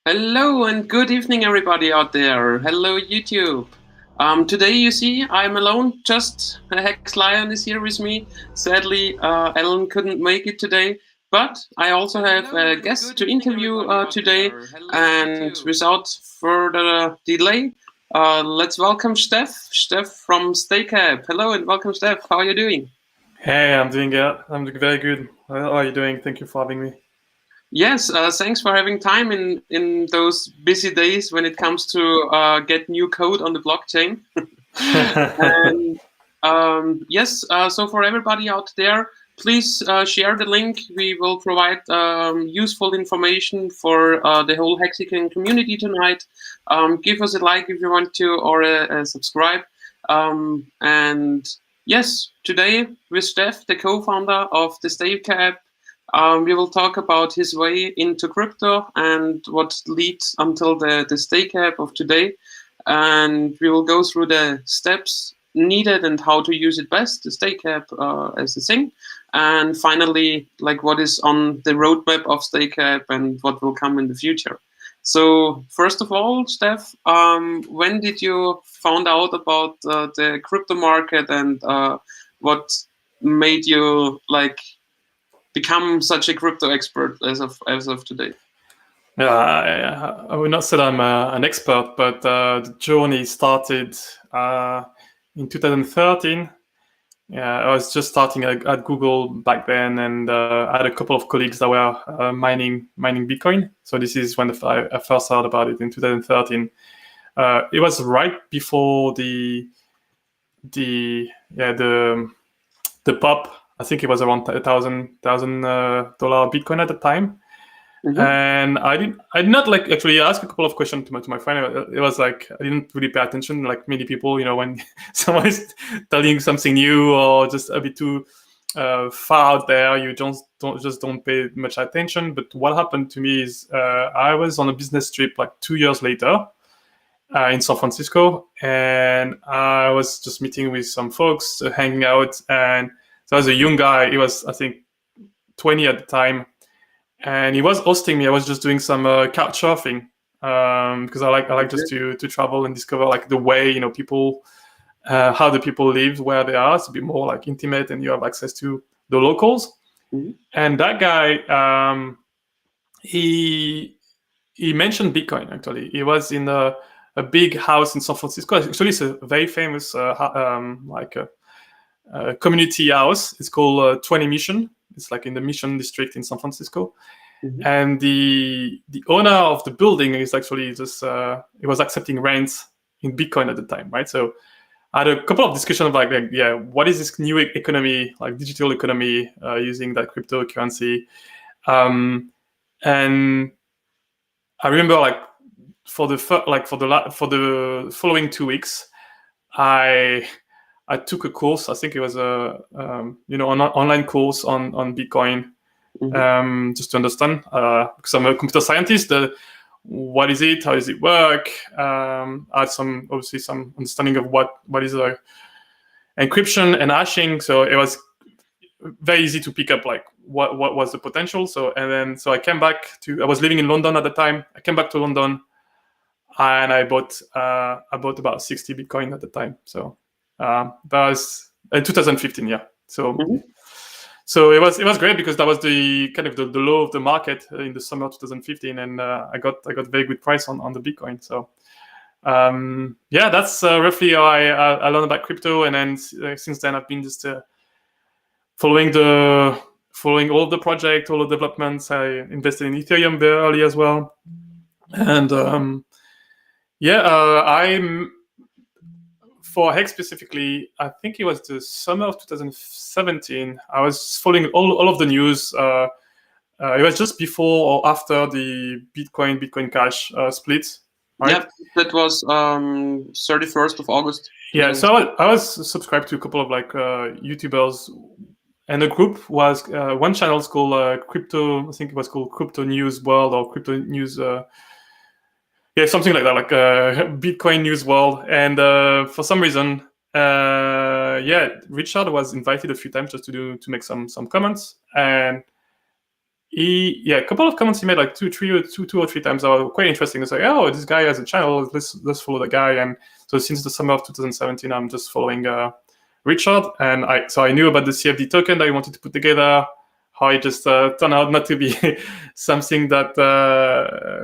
Hello and good evening, everybody out there. Hello, YouTube. Today, you see, I'm alone. Just Hex Lion is here with me. Sadly, Alan couldn't make it today, but I also have a guest to interview today. And without further delay, let's welcome Stef. Stef from Staker.app. Hello and welcome, Stef. How are you doing? Hey, I'm doing very good. How are you doing? Thank you for having me. Yes, thanks for having time in those busy days when it comes to get new code on the blockchain. And yes, so for everybody out there, please share the link. We will provide useful information for the whole Hexican community tonight. Give us a like if you want to, or a subscribe. And yes, today with Stef, the co-founder of the Staker.app, we will talk about his way into crypto and what leads until the Staker.app of today. And we will go through the steps needed and how to use it best, the Staker.app as a thing. And finally, like what is on the roadmap of Staker.app and what will come in the future. So first of all, Stef, when did you found out about the crypto market and what made you like become such a crypto expert as of today? Yeah, I would not say I'm an expert, but the journey started in 2013. Yeah, I was just starting at Google back then, and I had a couple of colleagues that were mining Bitcoin. So this is when I first heard about it in 2013. It was right before the pop. I think it was around $1,000 Bitcoin at the time. Mm-hmm. And I did not like actually ask a couple of questions to my friend. It was like I didn't really pay attention, like many people, when someone is telling something new or just a bit too far out there, you don't pay much attention. But what happened to me is I was on a business trip like 2 years later in San Francisco, and I was just meeting with some folks, hanging out, and there was a young guy. He was, I think, 20 at the time, and he was hosting me. I was just doing some couch surfing because I like just to travel and discover like the way people how the people live where they are. It's a bit more like intimate, and you have access to the locals. Mm-hmm. And that guy, he mentioned Bitcoin. Actually, he was in a big house in San Francisco. Actually, it's a very famous community house. It's called 20 Mission. It's like in the Mission district in San Francisco. Mm-hmm. And the owner of the building is actually just he was accepting rents in Bitcoin at the time, right? So I had a couple of discussions like yeah, what is this new economy, like digital economy, using that cryptocurrency? And I remember like for the following 2 weeks, I took a course. I think it was a an online course on Bitcoin, Mm-hmm. just to understand, because I'm a computer scientist. What is it? How does it work? I had obviously some understanding of what is encryption and hashing. So it was very easy to pick up like what was the potential. So I came back I was living in London at the time. I came back to London, and I bought about 60 Bitcoin at the time. So that was in 2015. Yeah. So. Mm-hmm. So it was great because that was the kind of the low of the market in the summer of 2015, and I got very good price on the Bitcoin. So yeah, that's roughly how I learned about crypto, and then since then I've been just following all of the project, all the developments. I invested in Ethereum very early as well, and yeah, I'm. For HEX specifically, I think it was the summer of 2017. I was following all of the news. It was just before or after the Bitcoin Cash split, right? Yeah, that was 31st of August. Yeah, so I was subscribed to a couple of like YouTubers, and the group was one channel is called Crypto. I think it was called Crypto News World or Crypto News. Yeah, something like that, like Bitcoin News World. And for some reason, yeah, Richard was invited a few times just to make some comments, and a couple of comments he made, like two or three times, are quite interesting. It's like, oh, this guy has a channel, let's follow the guy. And so since the summer of 2017, I'm just following Richard, and I knew about the CFD token that I wanted to put together. How it just turned out not to be something that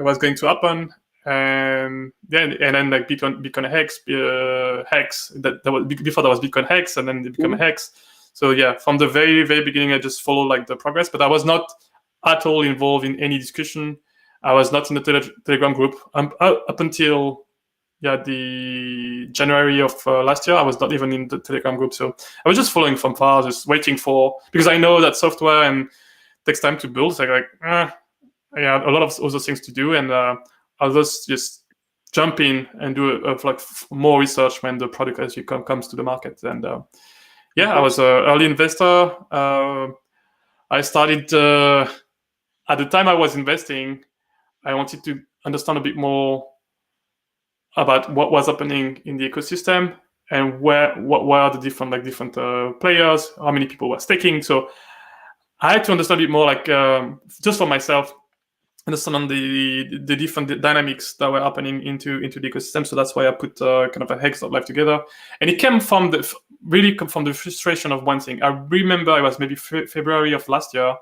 was going to happen, and then like Bitcoin Hex, Hex that was before that was Bitcoin Hex, and then it became Hex. So yeah, from the very beginning, I just followed like the progress, but I was not at all involved in any discussion. I was not in the Telegram group up until the January of last year. I was not even in the Telegram group, so I was just following from far, just waiting because I know that software and takes time to build. So I have a lot of other things to do, and I'll just jump in and do like more research when the product actually comes to the market. And I was an early investor. I started at the time I was investing. I wanted to understand a bit more about what was happening in the ecosystem and what are the different players, how many people were staking. So I had to understand a bit more, like just for myself, understand the different dynamics that were happening into the ecosystem. So that's why I put kind of a HEX.live together, and it came from the frustration of one thing. I remember it was maybe February of last year.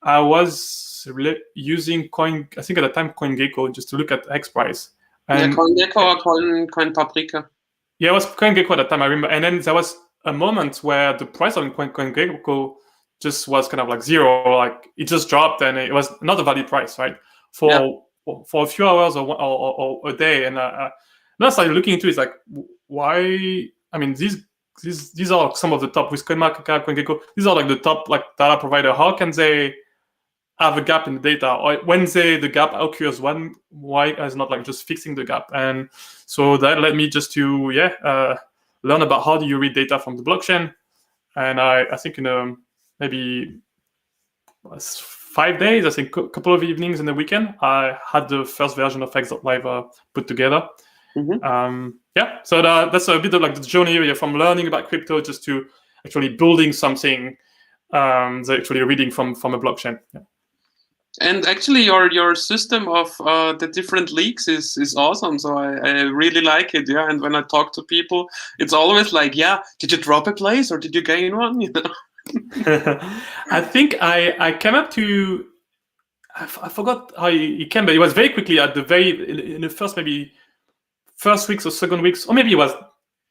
I was using I think at the time CoinGecko, just to look at Hex price. And CoinGecko or Coin Paprika? Yeah, it was CoinGecko at the time, I remember. And then there was a moment where the price of CoinGecko just was kind of like zero, like it just dropped, and it was not a valid price, right? For a few hours or a day. And then I started looking into it, like, why? I mean, these are some of the top with CoinMarketCap, CoinGecko. These are like the top like data provider. How can they have a gap in the data, or when the gap occurs, why is not like just fixing the gap? And so that led me just to learn about how do you read data from the blockchain. And I think in maybe 5 days, I think a couple of evenings in the weekend, I had the first version of HEX.live put together. So that's a bit of like the journey from learning about crypto just to actually building something that's actually reading from a blockchain. And actually, your system of the different leagues is awesome. So I really like it. Yeah. And when I talk to people, it's always like, did you drop a place or did you gain one? You know? I think I came up to, I forgot how it came, but it was very quickly at in the first weeks or second weeks, or maybe it was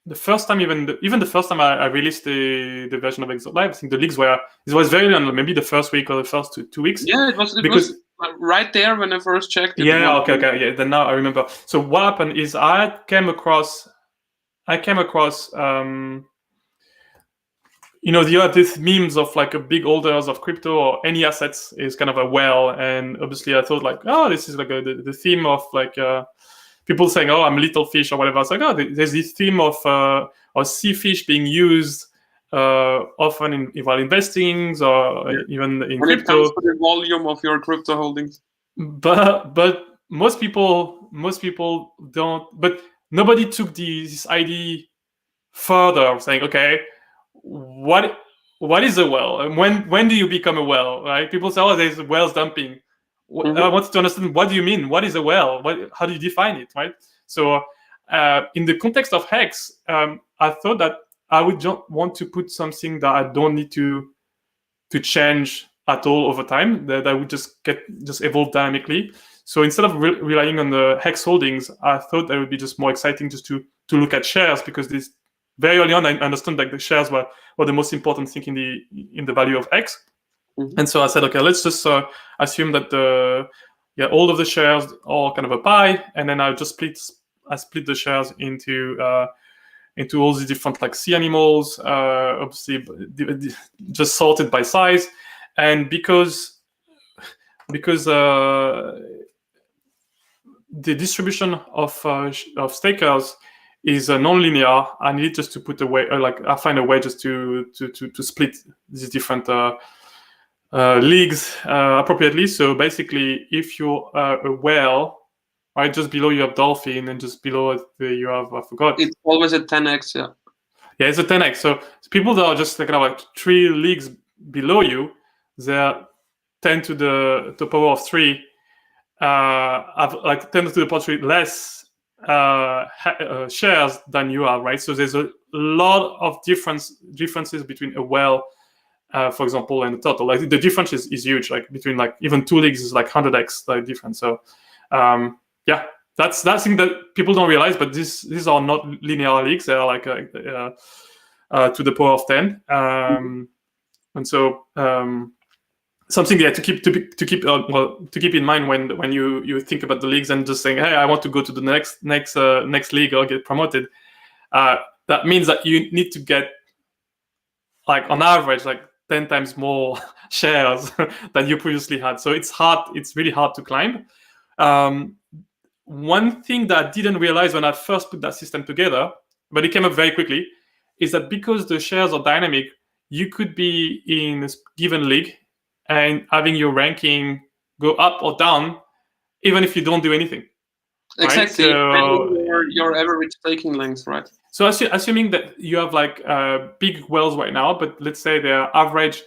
the first time, even the first time I released the version of HEX.live. I think the leagues it was very long, maybe the first week or the first two weeks. Yeah, it was right there when I first checked it. Yeah, okay. Yeah, then now I remember. So what happened is I came across you have these memes of like a big holders of crypto or any assets is kind of a whale, and obviously I thought like, oh, this is like the theme of like people saying, oh, I'm a little fish or whatever. It's like, oh, there's this theme of sea fish being used often while investing or even in when crypto. When it comes to the volume of your crypto holdings. But most people don't. But nobody took this idea further, saying, okay, what is a whale, and when do you become a whale, right? People say, oh, there's whales dumping. I wanted to understand, what do you mean? What is a whale? How do you define it, right? So in the context of Hex, I thought that I would want to put something that I don't need to change at all over time, that I would just evolve dynamically. So instead of relying on the Hex holdings, I thought that would be just more exciting just to look at shares, because this very early on I understood that the shares were the most important thing in the value of Hex. And so I said, okay, let's just assume that all of the shares are kind of a pie, and then I split the shares into all these different like sea animals, obviously just sorted by size. And because the distribution of stakers is non-linear, I needed just to put away, I find a way just to split these different leagues appropriately. So basically, if you're a whale, right, just below you have dolphin, and just below it you have, I forgot. It's always a 10x, yeah. Yeah, it's a 10x. So people that are just like 3 leagues below you, they're 10 to the power of 3 have like 10 to the power of 3 less shares than you have, right? So there's a lot of differences between a whale, for example, and a turtle. Like the difference is huge. Like between like even 2 leagues is like 100x like difference. So yeah, that's thing that people don't realize. But these are not linear leagues. They are like to the power of 10. And so something to keep in mind when you think about the leagues and just saying, hey, I want to go to the next league or get promoted. That means that you need to get like on average like 10 times more shares than you previously had. So it's hard. It's really hard to climb. One thing that I didn't realize when I first put that system together, but it came up very quickly, is that because the shares are dynamic, you could be in a given league and having your ranking go up or down, even if you don't do anything. Exactly. Right? So, your average staking length, right? So assuming that you have like big whales right now, but let's say their average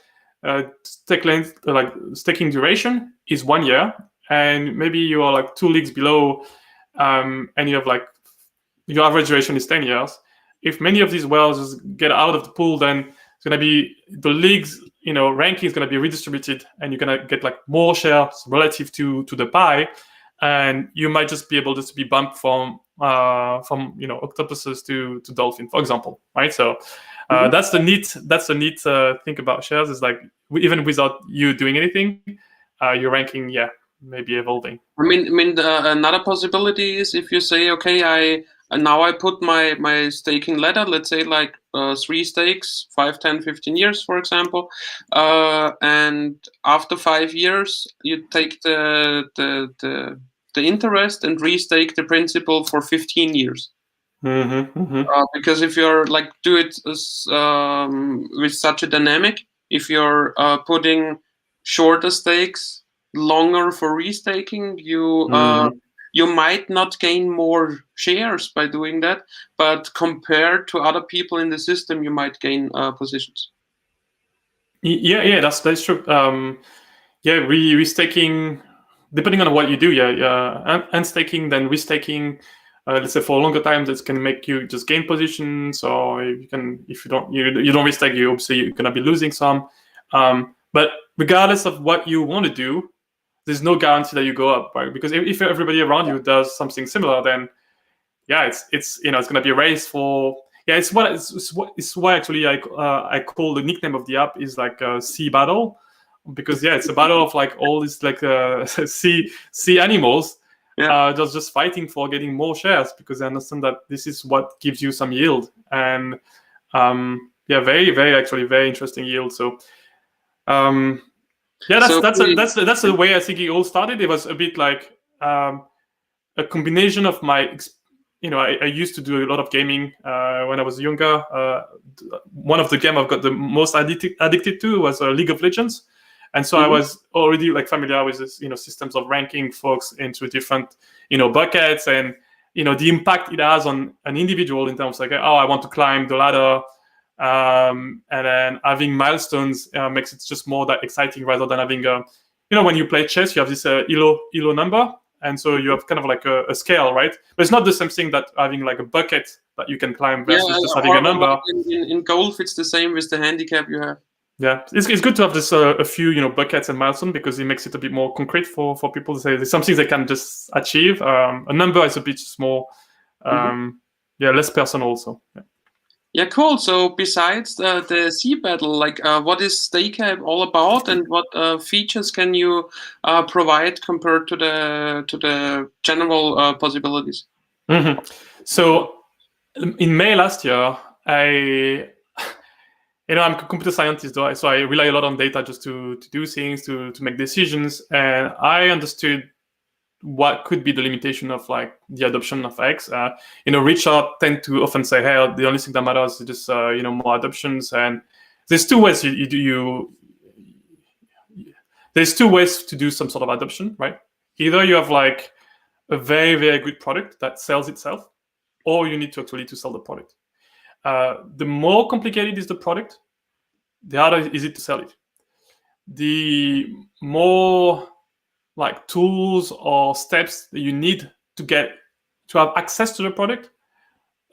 stake length, like staking duration, is 1 year, and maybe you are like 2 leagues below, and you have like your average duration is 10 years. If many of these whales get out of the pool, then it's going to be the leagues, ranking is going to be redistributed, and you're going to get like more shares relative to the pie, and you might just be able to be bumped from octopuses to dolphin, for example, right? So that's the neat thing about shares, is like even without you doing anything, your ranking, maybe evolving. I mean, another possibility is if you say, okay, now I put my staking ladder, let's say like 3 stakes, 5, 10, 15 years, for example, and after 5 years, you take the interest and restake the principal for 15 years. Because if you're like do it with such a dynamic, if you're putting shorter stakes, longer for restaking, you might not gain more shares by doing that, but compared to other people in the system, you might gain positions. Yeah, that's true. Restaking, depending on what you do, unstaking, then restaking. Let's say for a longer time, this can make you just gain positions, or if you don't restake, you obviously you're gonna be losing some. But regardless of what you want to do, there's no guarantee that you go up, right? Because if everybody around you does something similar, then it's gonna be a race for. Yeah, it's why actually I call the nickname of the app is like a sea battle, because it's a battle of like all these like sea animals just fighting for getting more shares, because they understand that this is what gives you some yield, and very very actually very interesting yield. So that's the way I think it all started. It was a bit like a combination of my I used to do a lot of gaming when I was younger. One of the games I've got the most addicted to was League of Legends, and so I was already like familiar with this, systems of ranking folks into different, buckets, and the impact it has on an individual in terms of like, I want to climb the ladder, and then having milestones makes it just more that exciting rather than having when you play chess, you have this elo number. And so you have kind of like a scale, right? But it's not the same thing that having like a bucket that you can climb versus just having a number. In golf, it's the same with the handicap you have. Yeah, it's good to have this a few buckets and milestones, because it makes it a bit more concrete for people to say there's something they can just achieve. A number is a bit more, less personal also. Yeah, cool. So besides the sea battle, like what is Staker.app all about, and what features can you provide compared to the general possibilities? So in May last year, I'm a computer scientist, so I rely a lot on data just to do things, to make decisions, and I understood what could be the limitation of like the adoption of X. Richard tend to often say, "Hey, the only thing that matters is just more adoptions." And there's two ways there's two ways to do some sort of adoption, right? Either you have like a very very good product that sells itself, or you need to actually to sell the product. The more complicated is the product, the harder is it to sell it. the more like tools or steps that you need to have access to the product,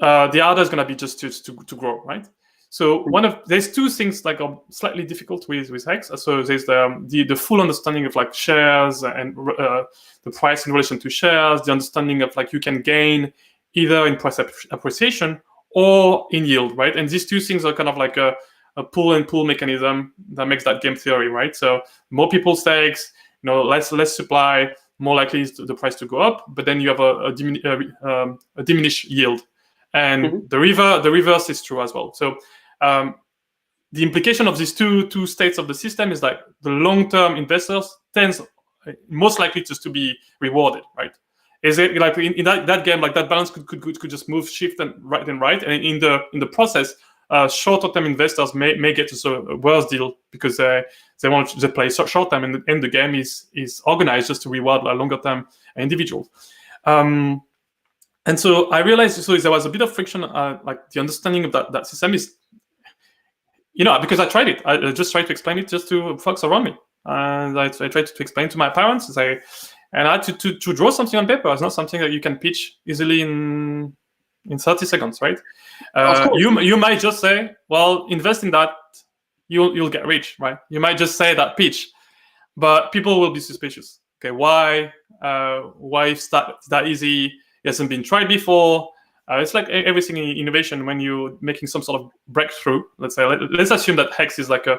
the harder is going to be just to grow, right? So there's two things like are slightly difficult with Hex. So there's the full understanding of like shares and the price in relation to shares, the understanding of like you can gain either in price appreciation or in yield, right? And these two things are kind of like a pull and pull mechanism that makes that game theory, right? So more people stakes, less supply, more likely is the price to go up, but then you have a diminished yield. And the reverse is true as well. So the implication of these two states of the system is that the long-term investors tends most likely just to be rewarded, right? Is it like in that game, like that balance could just move, shift and right, and in the process, shorter-term investors may get to a worse deal because they want to play short-term, and the game is organized just to reward longer-term individuals. And so I realized, there was a bit of friction, like the understanding of that system is, because I tried it. I just tried to explain it just to folks around me. And I tried to explain to my parents, and I had to draw something on paper. It's not something that you can pitch easily in 30 seconds, right? You might just say, well, invest in that, you'll get rich, right? You might just say that pitch, but people will be suspicious. Okay, why is that easy? It hasn't been tried before. It's like everything in innovation. When you're making some sort of breakthrough, let's assume that Hex is like a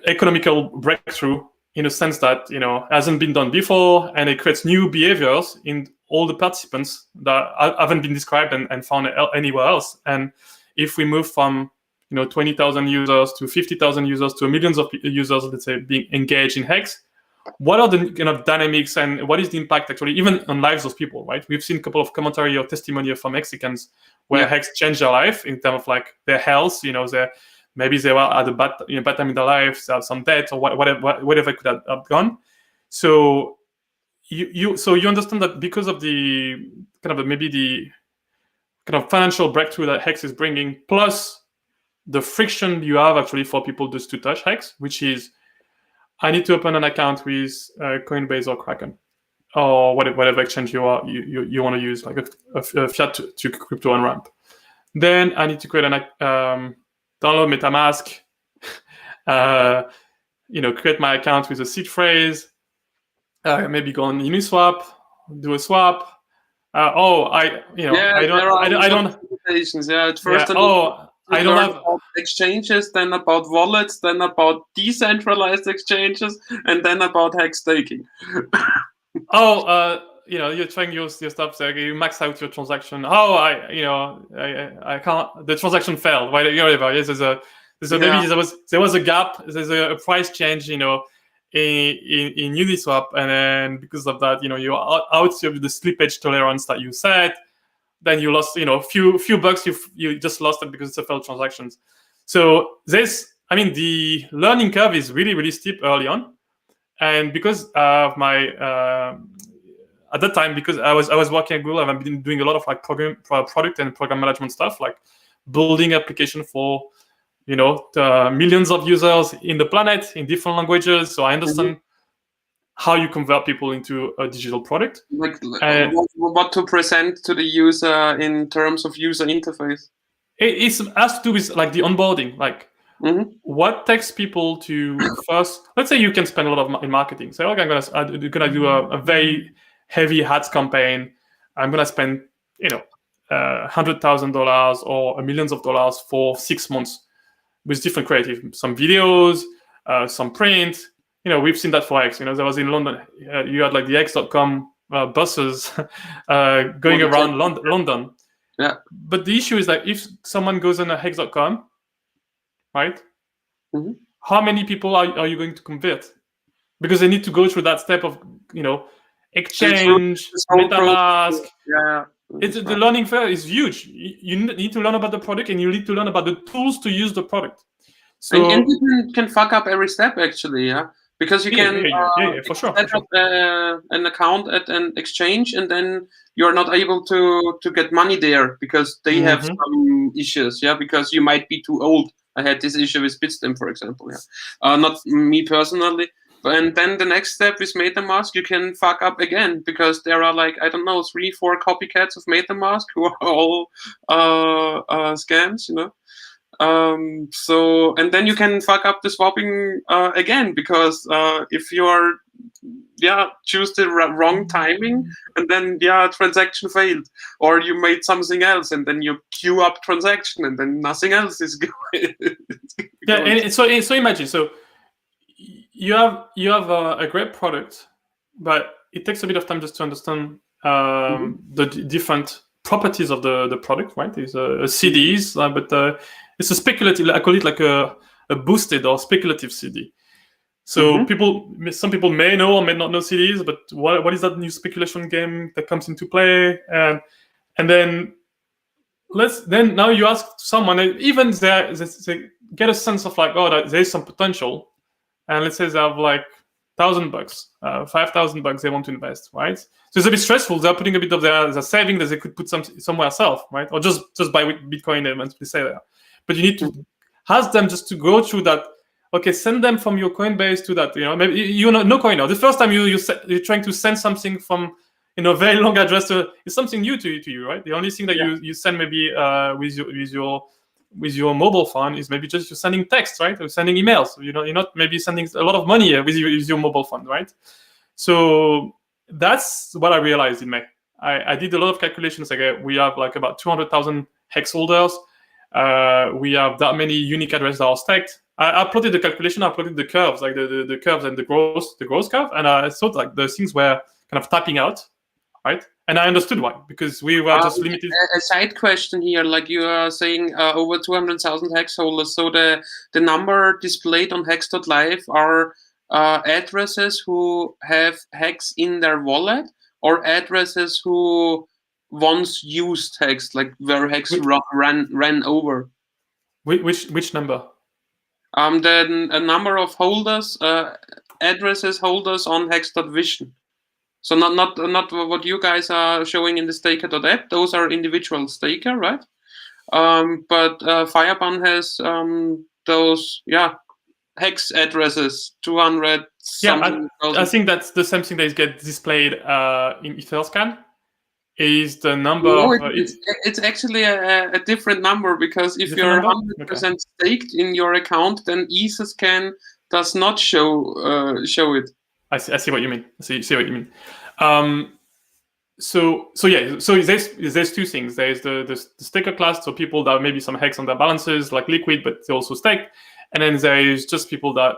economical breakthrough in a sense that hasn't been done before, and it creates new behaviors in all the participants that haven't been described and found anywhere else. And if we move from 20,000 users to 50,000 users to millions of users, let's say, being engaged in Hex, what are the kind of dynamics and what is the impact actually even on lives of people, right? We've seen a couple of commentary or testimony from Hexicans where Hex changed their life in terms of like their health. Maybe they were at a bad time in their life, they have some debt or whatever could have gone. So you understand that because of the kind of maybe the kind of financial breakthrough that Hex is bringing, plus the friction you have actually for people just to touch Hex, which is I need to open an account with Coinbase or Kraken or whatever exchange you want to use, like a fiat to crypto on ramp. Then I need to create download MetaMask, create my account with a seed phrase, maybe go on Uniswap, do a swap. I don't. At first, I don't have about exchanges, then about wallets, then about decentralized exchanges, and then about HEX staking. You're trying your stuff, so you max out your transaction. I can't. The transaction failed. Whatever. Yes, maybe there was a gap. There's a price change. In Uniswap, and then because of that, you're out of the slippage tolerance that you set. Then you lost, few bucks. You just lost it because it's a failed transactions. So the learning curve is really, really steep early on, and because of my at that time, because I was working at Google, I've been doing a lot of like product and program management stuff, like building application for the millions of users in the planet in different languages. So I understand how you convert people into a digital product. Like what to present to the user in terms of user interface. It has to do with like the onboarding, like what takes people to first. Let's say you can spend a lot in marketing. Say, okay, I'm gonna do a very heavy ads campaign. I'm gonna spend $100,000 or millions of dollars for 6 months with different creative, some videos, some print. We've seen that for Hex. There was in London, you had like the X.com buses going around London. Yeah. But the issue is that if someone goes on a Hex.com, right? How many people are you going to convert? Because they need to go through that step of exchange, MetaMask. The learning curve is huge. You need to learn about the product, and you need to learn about the tools to use the product. So and you can fuck up every step actually, because you can for sure. set up an account at an exchange, and then you're not able to get money there because they have some issues, because you might be too old I had this issue with Bitstamp, for example. Yeah, not me personally. And then the next step is MetaMask. You can fuck up again because there are like, I don't know, 3-4 copycats of MetaMask who are all scams, you know. So, and then you can fuck up the swapping again because if you're choose the wrong timing, and then transaction failed, or you made something else and then you queue up transaction and then nothing else is going. And so imagine, so you have a great product, but it takes a bit of time just to understand the different properties of the product, right? It's a CDs, but it's a speculative, I call it like a boosted or speculative CD. So some people may know or may not know CDs, but what is that new speculation game that comes into play? And then now you ask someone, even they get a sense of like, oh, there's some potential, and let's say they have like $1,000, $5,000 they want to invest, right? So it's a bit stressful. They're putting a bit of their saving that they could put somewhere else, right? Or just buy Bitcoin they want to say there. But you need to ask them just to go through that. Okay, send them from your Coinbase to that. You know, maybe no coin now. The first time you're trying to send something from a very long address is something new to you, right? The only thing that you send maybe with your mobile phone is maybe just you're sending text, right? Or sending emails. You're not maybe sending a lot of money with your mobile phone, right? So that's what I realized in May. I did a lot of calculations. Like we have like about 200,000 hex holders. We have that many unique addresses that are staked. I plotted the calculation. I plotted the curves, like the curves and the growth curve, and I thought like the things were kind of tapping out, right? And I understood why, because we were just limited. A side question here, like you are saying, over 200,000 hex holders. So the number displayed on hex.live are addresses who have hex in their wallet, or addresses who once used hex, like where hex ran over. Which number? Then a number of holders, addresses holders on hex.vision. So not what you guys are showing in the Staker.app. Those are individual staker, right? But Fireban has those hex addresses, 200. I think that's the same thing that gets displayed in Etherscan. Is the number? No, it's actually a different number, because if you're 100% staked in your account, then Etherscan does not show it. I see what you mean. See what you mean. So there's two things. There's the staker class, so people that maybe some hex on their balances, like liquid, but they also staked. And then there's just people that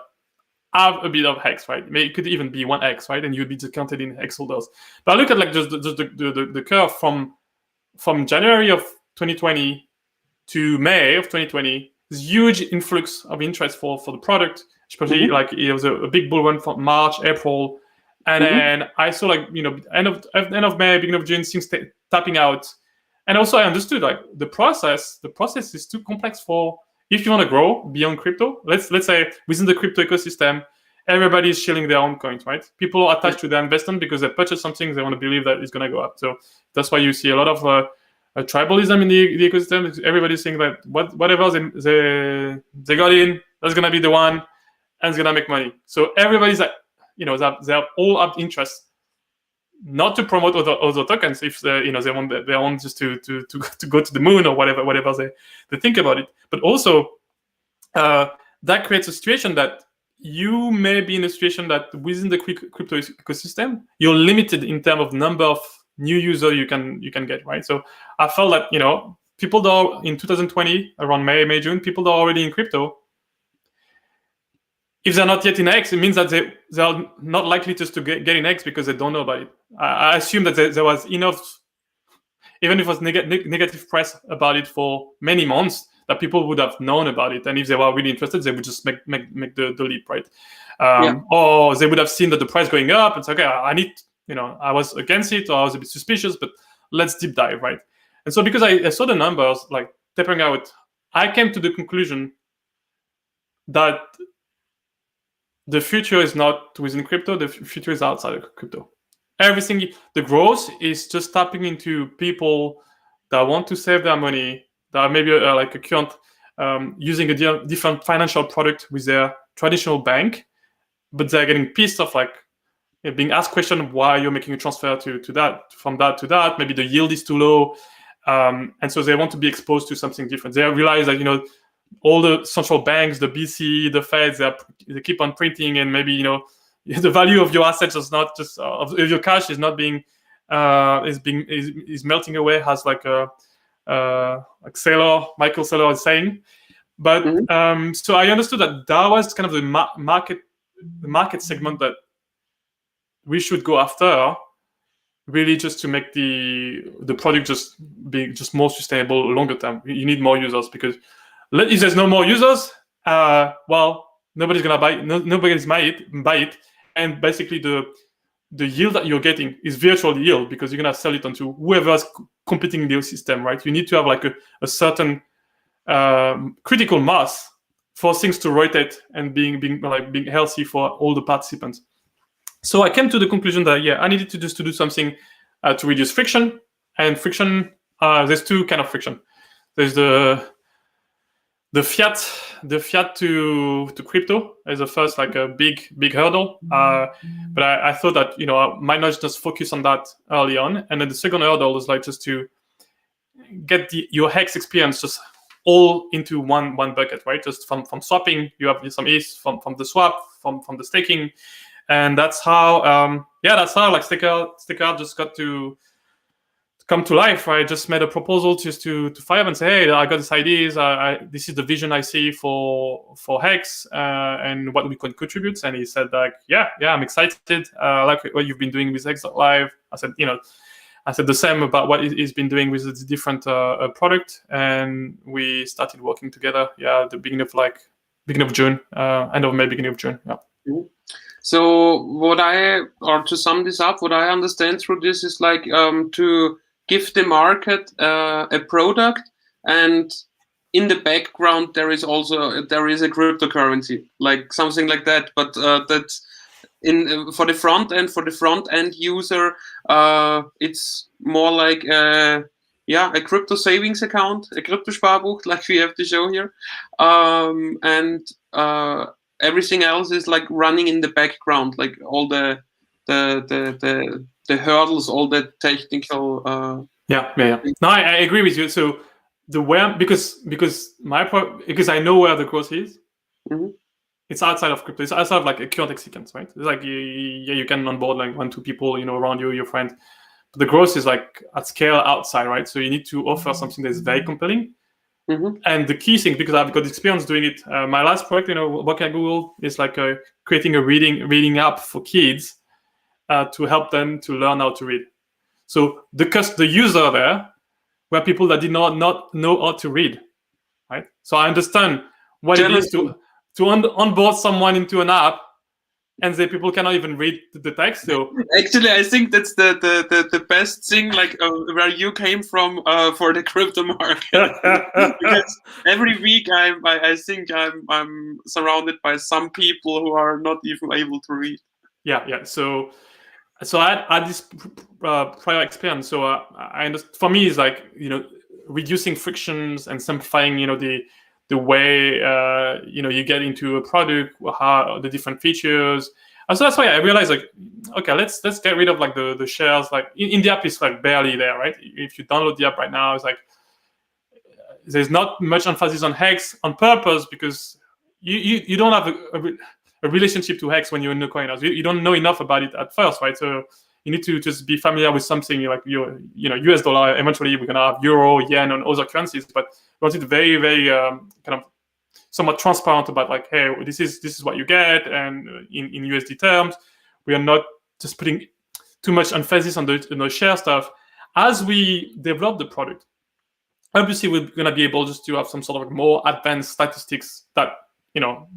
have a bit of hex, right? It could even be 1 hex, right? And you'd be discounted in hex holders. But I look at like just the curve from January of 2020 to May of 2020. This huge influx of interest for the product, especially like it was a big bull run from March, April, and then I saw like end of May, beginning of June, things tapping out. And also I understood like the process is too complex for. If you want to grow beyond crypto, let's say within the crypto ecosystem, everybody is shilling their own coins, right? People are attached to their investment because they purchase something, they want to believe that it's going to go up. So that's why you see a lot of tribalism in the ecosystem. Everybody's saying that whatever they got in, that's going to be the one, and it's going to make money. So everybody's like, they have all up interest not to promote other tokens if they want just to go to the moon or whatever they think about it. But also that creates a situation that you may be in a situation that within the crypto ecosystem you're limited in terms of number of new users you can get, right? So I felt that people that are in 2020 around May June, people that are already in crypto, if they're not yet in X, it means that they are not likely just to get in X because they don't know about it. I assume that there was enough, even if it was negative press about it for many months, that people would have known about it. And if they were really interested, they would just make the leap, right? Or they would have seen that the price going up and say, okay, I need, I was against it, or I was a bit suspicious, but let's deep dive, right? And so because I saw the numbers like tapering out, I came to the conclusion that the future is not within crypto, the future is outside of crypto. Everything, the growth is just tapping into people that want to save their money, that are maybe like a current using a different financial product with their traditional bank, but they're getting pissed off, like being asked question why you're making a transfer to that, from that to that. Maybe the yield is too low, and so they want to be exposed to something different. They realize that all the central banks, the BC, the Feds, they keep on printing, and maybe the value of your assets is not just of your cash is not being is melting away, as like Michael Saylor is saying. But so I understood that was kind of the market segment that we should go after, really, just to make the product just be just more sustainable longer term. You need more users, because if there's no more users, well, nobody's gonna buy. Nobody's buy it, and basically the yield that you're getting is virtual yield, because you're gonna sell it onto whoever's competing in the system, right? You need to have like a certain critical mass for things to rotate and being healthy for all the participants. So I came to the conclusion that I needed to do something to reduce friction. And friction, there's two kind of friction. There's the fiat to crypto is the first, like a big hurdle. But I thought that I might not just focus on that early on. And then the second hurdle is like just to get your HEX experience just all into one bucket, right? Just from swapping, you have some ETH from the swap, from the staking. And that's how like Staker.app just got to come to life. I just made a proposal just to Five and say, hey, I got these ideas. This is the vision I see for HEX and what we can contribute. And he said, like, yeah, I'm excited. Like what you've been doing with HEX Live. I said the same about what he's been doing with the different product, and we started working together. Yeah, the beginning of June, end of May, beginning of June. Yeah. Mm-hmm. So to sum this up, what I understand through this is like to give the market a product, and in the background there is a cryptocurrency, like something like that. But that's for the front end user, it's more like a crypto savings account, a Kryptosparbuch, like we have to show here, and everything else is like running in the background, like all the hurdles, all the technical. No, I agree with you. So because I know where the growth is. Mm-hmm. It's outside of crypto. It's outside of like a current Hexicans, right? It's like you can onboard like 1-2 people, around you, your friends. But the growth is like at scale outside, right? So you need to offer something that's very compelling. Mm-hmm. And the key thing, because I've got experience doing it, my last project, working at Google, is like creating a reading app for kids to help them to learn how to read. So the user there were people that did not know how to read, right? So I understand what it is to onboard someone into an app, and the people cannot even read the text. So actually, I think that's the best thing, like where you came from for the crypto market. Because every week I think I'm surrounded by some people who are not even able to read. Yeah. So I had this prior experience. So I understand. For me, it's like reducing frictions and simplifying the way you get into a product, how the different features. And so that's why I realized, like, okay, let's get rid of like the shares. Like in the app, it's like barely there, right? If you download the app right now, it's like there's not much emphasis on HEX on purpose, because you don't have a relationship to HEX when you're in the coin house. You don't know enough about it at first, right? So you need to just be familiar with something like your US dollar. Eventually, we're gonna have euro, yen, and other currencies, but we want it very, very kind of somewhat transparent about, like, hey, this is what you get, and in USD terms, we are not just putting too much emphasis on the share stuff. As we develop the product, obviously we're gonna be able just to have some sort of more advanced statistics that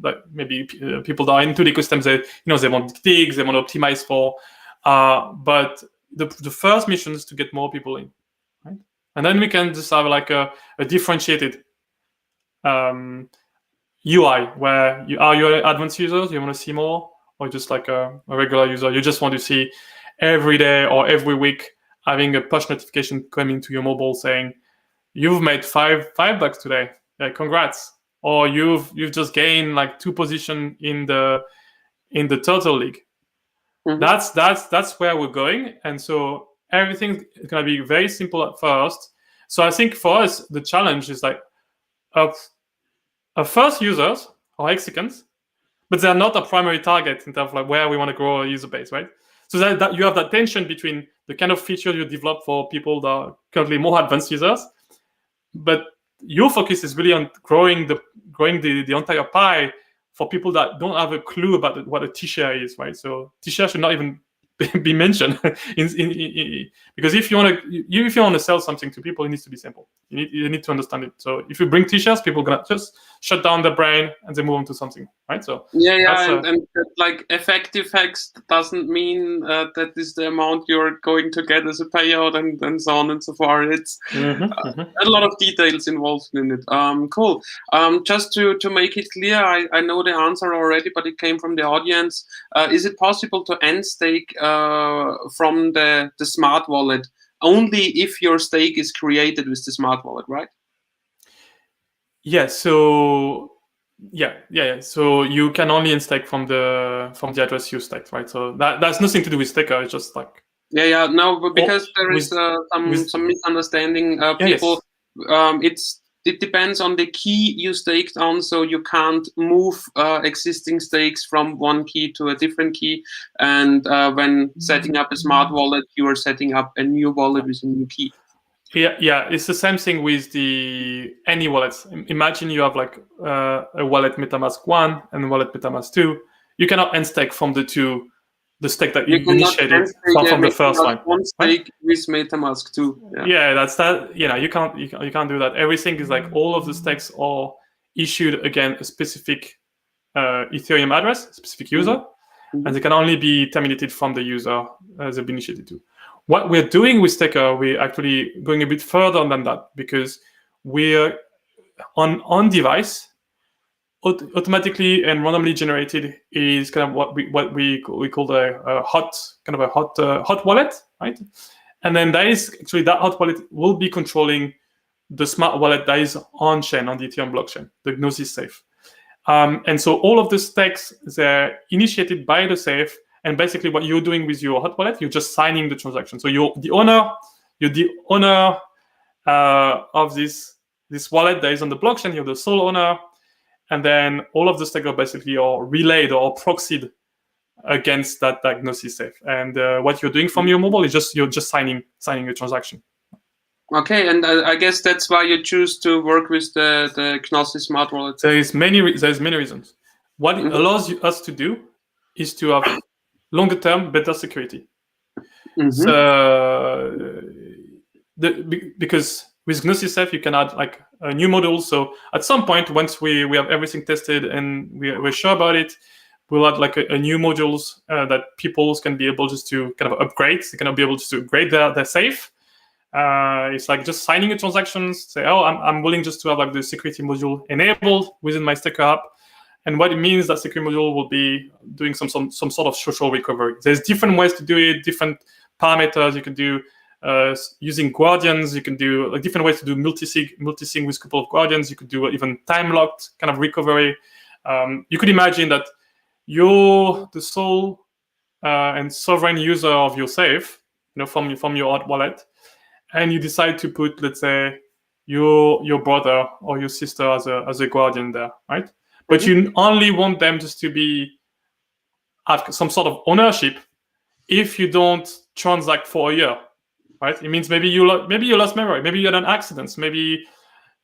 that maybe people that are into the ecosystem, they want digs, they want to optimize for. But the first mission is to get more people in, right? And then we can just have like a differentiated UI where you're advanced users, you want to see more, or just like a regular user, you just want to see every day or every week having a push notification coming to your mobile saying you've made $5 today. congrats. Or you've just gained like 2 position in the total league. That's where we're going. And so everything is going to be very simple at first. So I think for us, the challenge is like our first users are Hexicans, but they're not a primary target in terms of like where we want to grow our user base, right? So that you have that tension between the kind of features you develop for people that are currently more advanced users, but your focus is really on growing the entire pie for people that don't have a clue about what a T-share is, right? So T-share should not even be mentioned because if you want to sell something to people, it needs to be simple. You need to understand it. So if you bring T-shares, people are gonna just shut down their brain and they move on to something, right? So and like effective hex doesn't mean that is the amount you're going to get as a payout and so on and so forth. It's a lot of details involved in it. Cool. Just to make it clear, I know the answer already, but it came from the audience. Is it possible to end stake from the smart wallet only if your stake is created with the smart wallet, right? Yeah. So so you can only unstake from the address you staked, right? So that's nothing to do with Staker. It's just like no, but because there is some misunderstanding. People, it depends on the key you staked on, so you can't move existing stakes from one key to a different key. And when setting up a smart wallet, you are setting up a new wallet with a new key. Yeah, it's the same thing with any wallets. Imagine you have like a wallet MetaMask 1 and a wallet MetaMask 2. You cannot unstake from the stake that you initiated from the first one. Stake with MetaMask 2. Yeah, that's that. You can't do that. Everything is like all of the stakes are issued again a specific Ethereum address, specific user, and they can only be terminated from the user they've been initiated to. What we're doing with Staker, we're actually going a bit further than that because we're on device automatically and randomly generated is kind of what we call a hot wallet, right? And then that hot wallet will be controlling the smart wallet that is on chain on the Ethereum blockchain, the Gnosis safe. And so all of the stakes, they're initiated by the safe. And basically, what you're doing with your hot wallet, you're just signing the transaction. So you're the owner of this wallet that is on the blockchain. You're the sole owner, and then all of the stakes are basically relayed or proxied against that Gnosis safe. And what you're doing from your mobile is you're just signing a transaction. Okay, and I guess that's why you choose to work with the Gnosis smart wallet. There's many reasons. What it allows us to do is to have longer term, better security. So, because with Gnosis Safe, you can add like a new module. So at some point, once we have everything tested and we're sure about it, we'll add like a new modules that people can be able just to kind of upgrade. They can be able to upgrade their safe. It's like just signing a transactions. Say, I'm willing just to have like the security module enabled within my Staker app. And what it means that security module will be doing some sort of social recovery. There's different ways to do it, different parameters you can do using guardians. You can do like different ways to do multi-sig with a couple of guardians. You could do even time-locked kind of recovery. You could imagine that you're the sole and sovereign user of your safe, from your hot wallet, and you decide to put, let's say, your brother or your sister as a guardian there, right? But you only want them just to have some sort of ownership if you don't transact for a year, right? It means maybe you lost memory, maybe you had an accident, maybe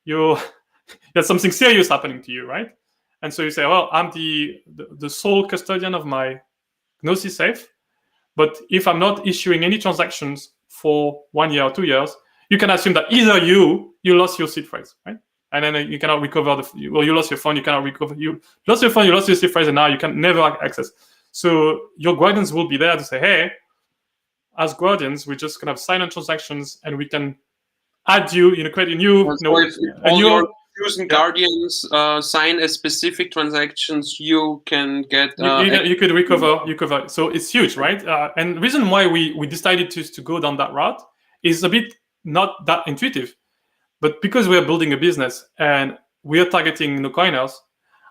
you had something serious happening to you, right? And so you say, well, I'm the sole custodian of my Gnosis safe, but if I'm not issuing any transactions for 1 year or 2 years, you can assume that either you lost your seed phrase, right? And then you cannot recover you lost your phone, you cannot recover. You lost your phone, you lost your seed phrase, and now you can never access. So your guardians will be there to say, hey, as guardians, we just kind of sign on transactions, and we can add you, create a new. Your chosen guardians sign a specific transactions, you can get. You could recover. So it's huge, right? And the reason why we decided to go down that route is a bit not that intuitive. But because we are building a business and we are targeting no coiners,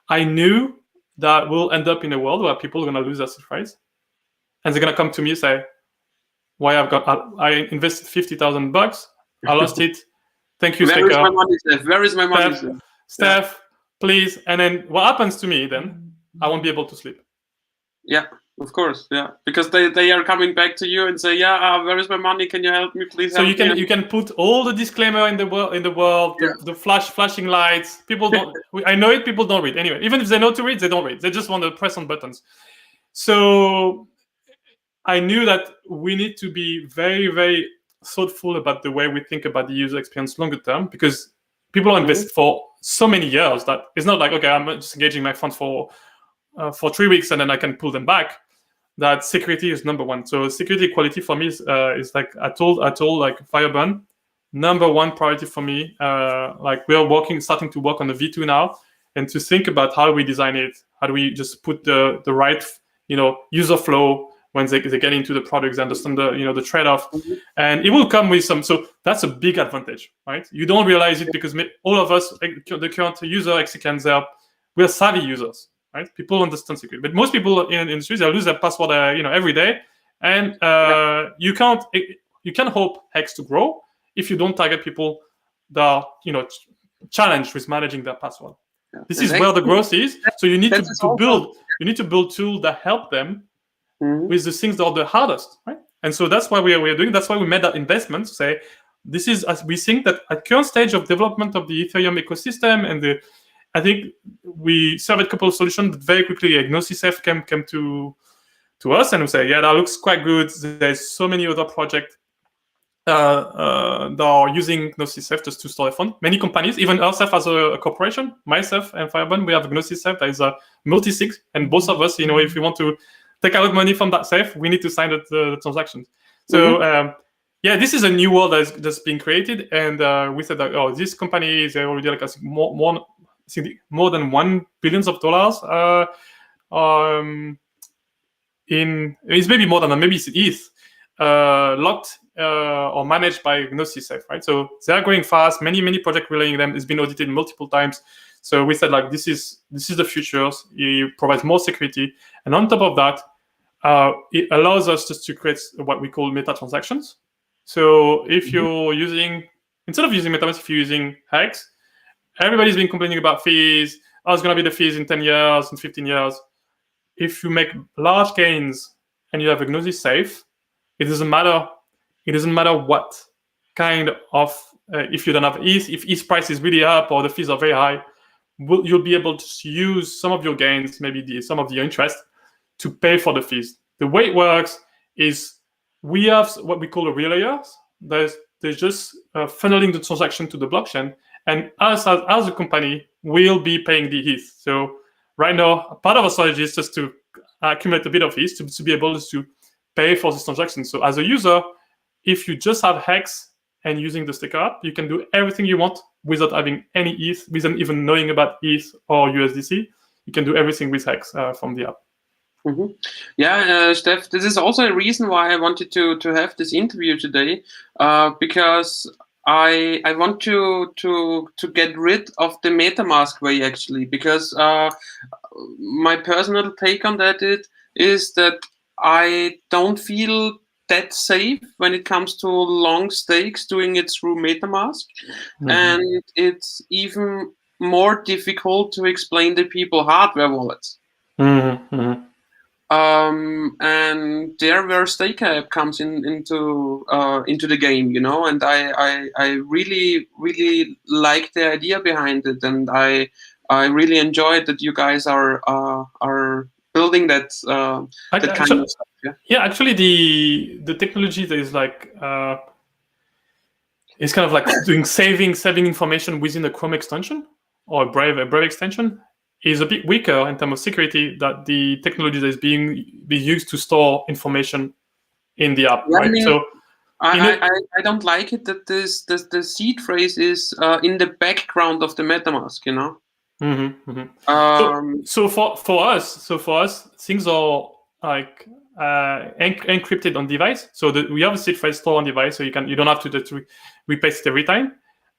I knew that we'll end up in a world where people are going to lose their surprise, and they're going to come to me and say, "Why I invested $50,000, I lost it. Thank you, Where Staker. is my money, Stef? Where is my money, Stef? Stef, please." And then what happens to me then? I won't be able to sleep. Yeah, of course, yeah, because they are coming back to you and say, "Yeah, where is my money? Can you help me, please?" So you can put all the disclaimer in the world, the flashing lights. People don't. I know it. People don't read anyway. Even if they know to read, they don't read. They just want to press on buttons. So I knew that we need to be very, very thoughtful about the way we think about the user experience longer term, because people are invested for so many years that it's not like, okay, I'm just engaging my funds for 3 weeks and then I can pull them back. That security is number one. So security quality for me is like I told like Fireburn, number one priority for me. Like we are starting to work on the V2 now, and to think about how do we design it, how do we just put the right user flow when they get into the products, understand the trade-off, and it will come with some. So that's a big advantage, right? You don't realize it because all of us, the current user Hexicans, we're savvy users. Right? People understand security, but most people in industries, they lose their password, every day, and you can't hope Hex to grow if you don't target people that are, challenged with managing their password. Yeah. This is where the growth is. So you need to build tools that help them with the things that are the hardest, right? And so that's why we are doing. That's why we made that investment to say this is, as we think that at current stage of development of the Ethereum ecosystem and I think we surveyed a couple of solutions, but very quickly Gnosisef came to us and we say, yeah, that looks quite good. There's so many other projects that are using Gnosisef just to store a fund. Many companies, even ourselves as a corporation, myself and Fireburn, we have Gnosisef that is a multi-sig, and both of us, if we want to take out money from that safe, we need to sign the transactions. So this is a new world that's just being created, and we said that this company is already like more than $1 billion it's maybe more than that, maybe it's ETH locked or managed by Gnosisef, right? So they are growing fast. Many projects relying on them. It's been audited multiple times. So we said like this is the future. It provides more security, and on top of that, it allows us just to create what we call meta transactions. So if you're instead of using MetaMask, if you're using Hex, everybody's been complaining about fees. Oh, it's going to be the fees in 10 years, in 15 years. If you make large gains and you have a Gnosis safe, it doesn't matter what kind of, if you don't have ETH, if ETH price is really up or the fees are very high, you'll be able to use some of your gains, maybe some of your interest, to pay for the fees. The way it works is we have what we call the relayers. They're just funneling the transaction to the blockchain. And us as a company, we'll be paying the ETH. So right now, part of our strategy is just to accumulate a bit of ETH to be able to pay for this transaction. So as a user, if you just have Hex and using the Staker.app, you can do everything you want without having any ETH, without even knowing about ETH or USDC. You can do everything with Hex from the app. Yeah, Stef, this is also a reason why I wanted to have this interview today, because I want to get rid of the MetaMask way, actually, because my personal take on that is that I don't feel that safe when it comes to long stakes doing it through MetaMask, and it's even more difficult to explain to people hardware wallets. And there where Staker.app comes into the game, and I really like the idea behind it, and I really enjoyed that you guys are building that kind of stuff. Yeah, actually, the technology that is like it's kind of like doing saving information within a Chrome extension or a Brave extension is a bit weaker in terms of security than the technology that is being used to store information in the app. Yeah, right? I mean, so I don't like it that the seed phrase is in the background of the MetaMask. So for us, things are like encrypted on device. So we have a seed phrase stored on device, so you don't have to repaste it every time.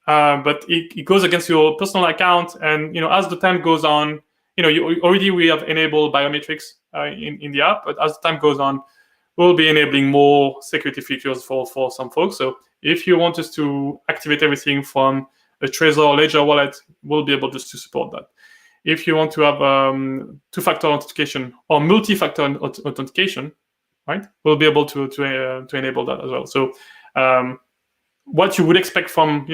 but it goes against your personal account. And as the time goes on, we have enabled biometrics in the app, but as the time goes on, we'll be enabling more security features for some folks. So if you want us to activate everything from a Trezor or Ledger wallet, we'll be able just to support that. If you want to have two-factor authentication or multi-factor authentication, right, we'll be able to enable that as well. So what you would expect from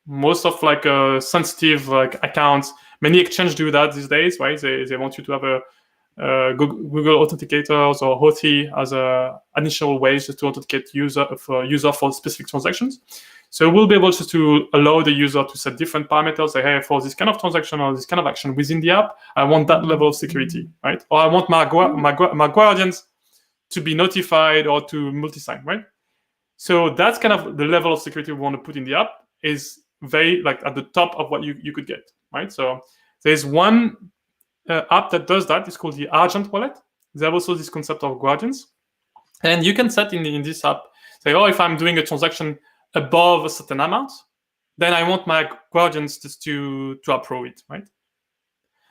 most of sensitive accounts, many exchanges do that these days, right? They want you to have a Google authenticators or Authy as additional ways to authenticate user for specific transactions. So we'll be able to allow the user to set different parameters. Say, hey, for this kind of transaction or this kind of action within the app, I want that level of security, right? Or I want my guardians to be notified or to multi-sign, right? So that's kind of the level of security we want to put in the app, is very at the top of what you could get, right? So there's one app that does that. It's called the Argent wallet. They have also this concept of guardians, and you can set in this app, say, if I'm doing a transaction above a certain amount, then I want my guardians just to approve it, right?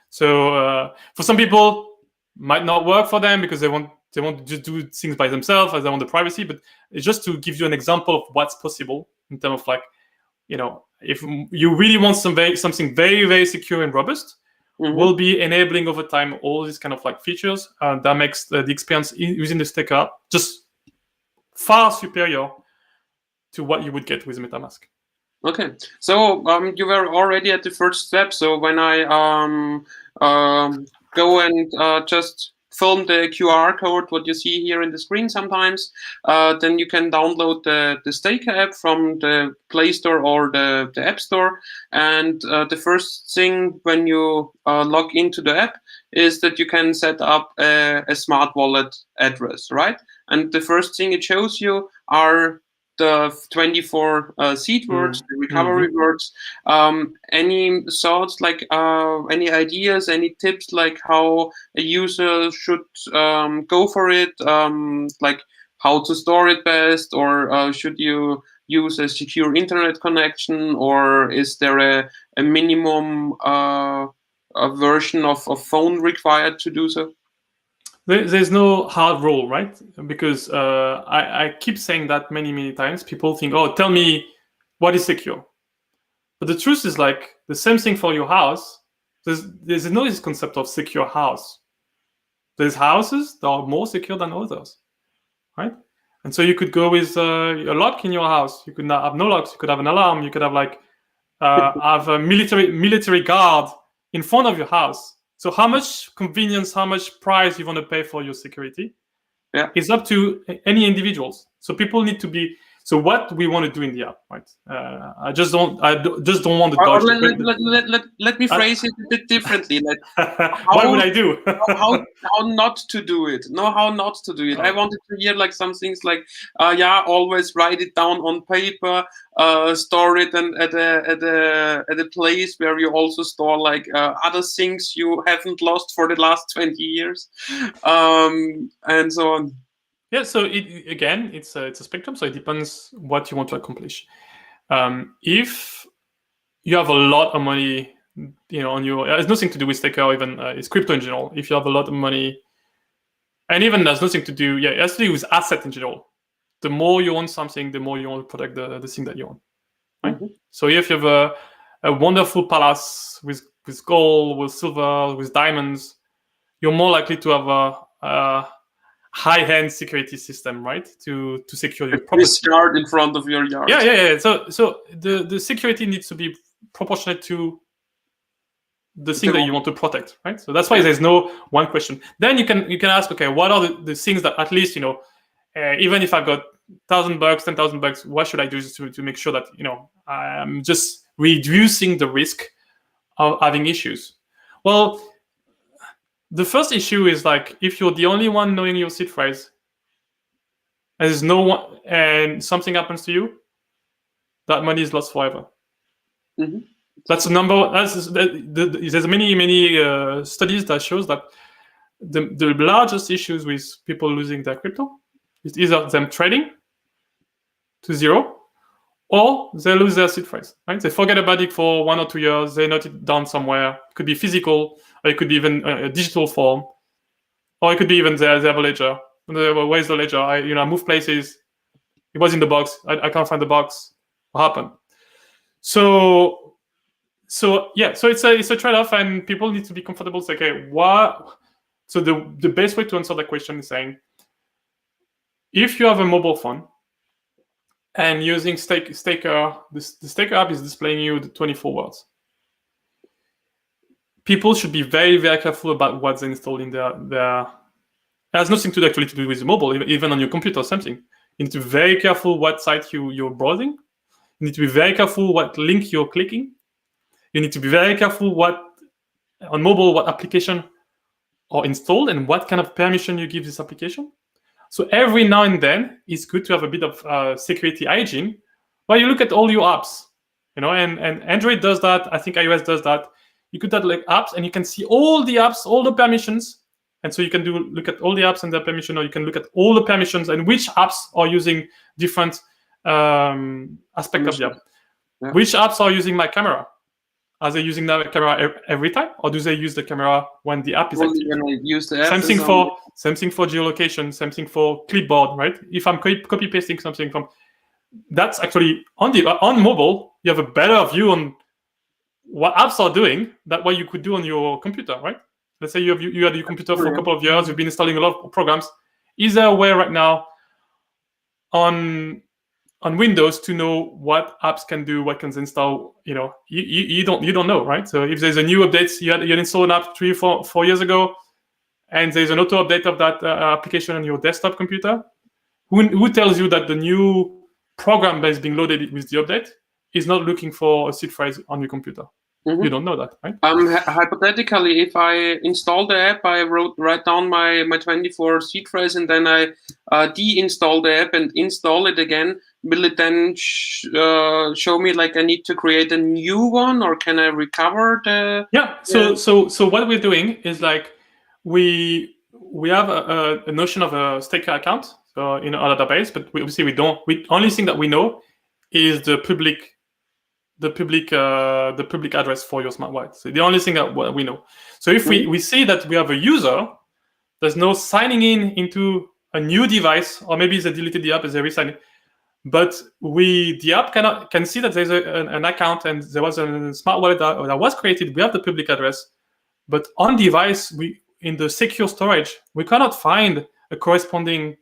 So for some people, might not work for them because they want to just do things by themselves as they want the privacy. But it's just to give you an example of what's possible in terms of if you really want something very, very secure and robust, we'll be enabling over time all these kind of features that makes the experience using the Staker app just far superior to what you would get with MetaMask. Okay, so you were already at the first step. So when I go and just film the QR code, what you see here in the screen sometimes, then you can download the Staker app from the Play Store or the App Store. And the first thing when you log into the app is that you can set up a smart wallet address, right? And the first thing it shows you are the 24 seed words, the recovery words. Any thoughts, any ideas, any tips, how a user should go for it, how to store it best, or should you use a secure internet connection, or is there a minimum version of phone required to do so? There's no hard rule, right? Because I keep saying that many times. People think, tell me what is secure. But the truth is the same thing for your house. There's no this concept of secure house. There's houses that are more secure than others, right? And so you could go with a lock in your house. You could not have no locks. You could have an alarm. You could have have a military guard in front of your house. So how much convenience, how much price you want to pay for your security is up to any individuals. So people need to be. So what we want to do in the app, right? I just don't want to dodge. Let me phrase it a bit differently. What would I do? how not to do it? No, how not to do it. I wanted to hear some things always write it down on paper, store it and at a place where you also store other things you haven't lost for the last 20 years, and so on. Yeah, so it's a spectrum. So it depends what you want to accomplish. If you have a lot of money, on your, it's nothing to do with Staker or even it's crypto in general. If you have a lot of money, and even there's nothing to do, it has to do with asset in general. The more you own something, the more you want to protect the thing that you own. Right? So if you have a wonderful palace with gold, with silver, with diamonds, you're more likely to have a high-end security system, right, to secure your property. This yard in front of your yard. Yeah. So the security needs to be proportionate to the thing that you want to protect, right? So that's why there's no one question. Then you can ask, okay, what are the things that at least even if I've got $1,000, $10,000, what should I do to make sure that I'm just reducing the risk of having issues? Well, the first issue is if you're the only one knowing your seed phrase, and there's no one, and something happens to you, that money is lost forever. That's a number. There's many studies that shows that the largest issues with people losing their crypto is either them trading to zero, or they lose their seed phrase, right? They forget about it for 1 or 2 years. They note it down somewhere. It could be physical, or it could be even a digital form, or it could be even they have a ledger. Where's the ledger? I move places. It was in the box. I can't find the box. What happened? So it's a trade-off, and people need to be comfortable. Say, okay, what? So the best way to answer that question is saying, if you have a mobile phone and using Staker, the Staker app is displaying you the 24 words. People should be very, very careful about what's installed in their. It has nothing to do with the mobile, even on your computer, something. You need to be very careful what site you're browsing. You need to be very careful what link you're clicking. You need to be very careful what application are installed and what kind of permission you give this application. So every now and then, it's good to have a bit of security hygiene, where you look at all your apps, and Android does that. I think iOS does that. You could add like apps, and you can see all the apps, all the permissions, and so you can look at all the apps and their permission, or you can look at all the permissions and which apps are using different aspect of the app. Yeah. Which apps are using my camera? Are they using the camera every time, or do they use the camera when the app is active? Use the app same thing for geolocation, same thing for clipboard, right? If I'm copy pasting something from, that's actually on mobile, you have a better view on what apps are doing than what you could do on your computer, right? Let's say you had your computer for a couple of years, you've been installing a lot of programs. Is there a way right now on Windows to know what apps can do, what can install? You don't know, right? So if there's a new update, you had installed an app 3 or 4 years ago, and there's an auto update of that application on your desktop computer, who tells you that the new program that is being loaded with the update is not looking for a seed phrase on your computer? Mm-hmm. You don't know that, right? Hypothetically, if I install the app, I write down my 24 seed phrase, and then I deinstall the app and install it again. Will it then show me like I need to create a new one, or can I recover the? Yeah. So what we're doing is like we have a notion of a Staker account in our database, but obviously we don't. Only thing that we know is the public address for your smart wallet. So the only thing that we know. So if we see that we have a user, there's no signing into a new device, or maybe they deleted the app as they re-signed it, but the app can see that there's an account and there was a smart wallet that was created. We have the public address, but on device, in the secure storage, we cannot find a corresponding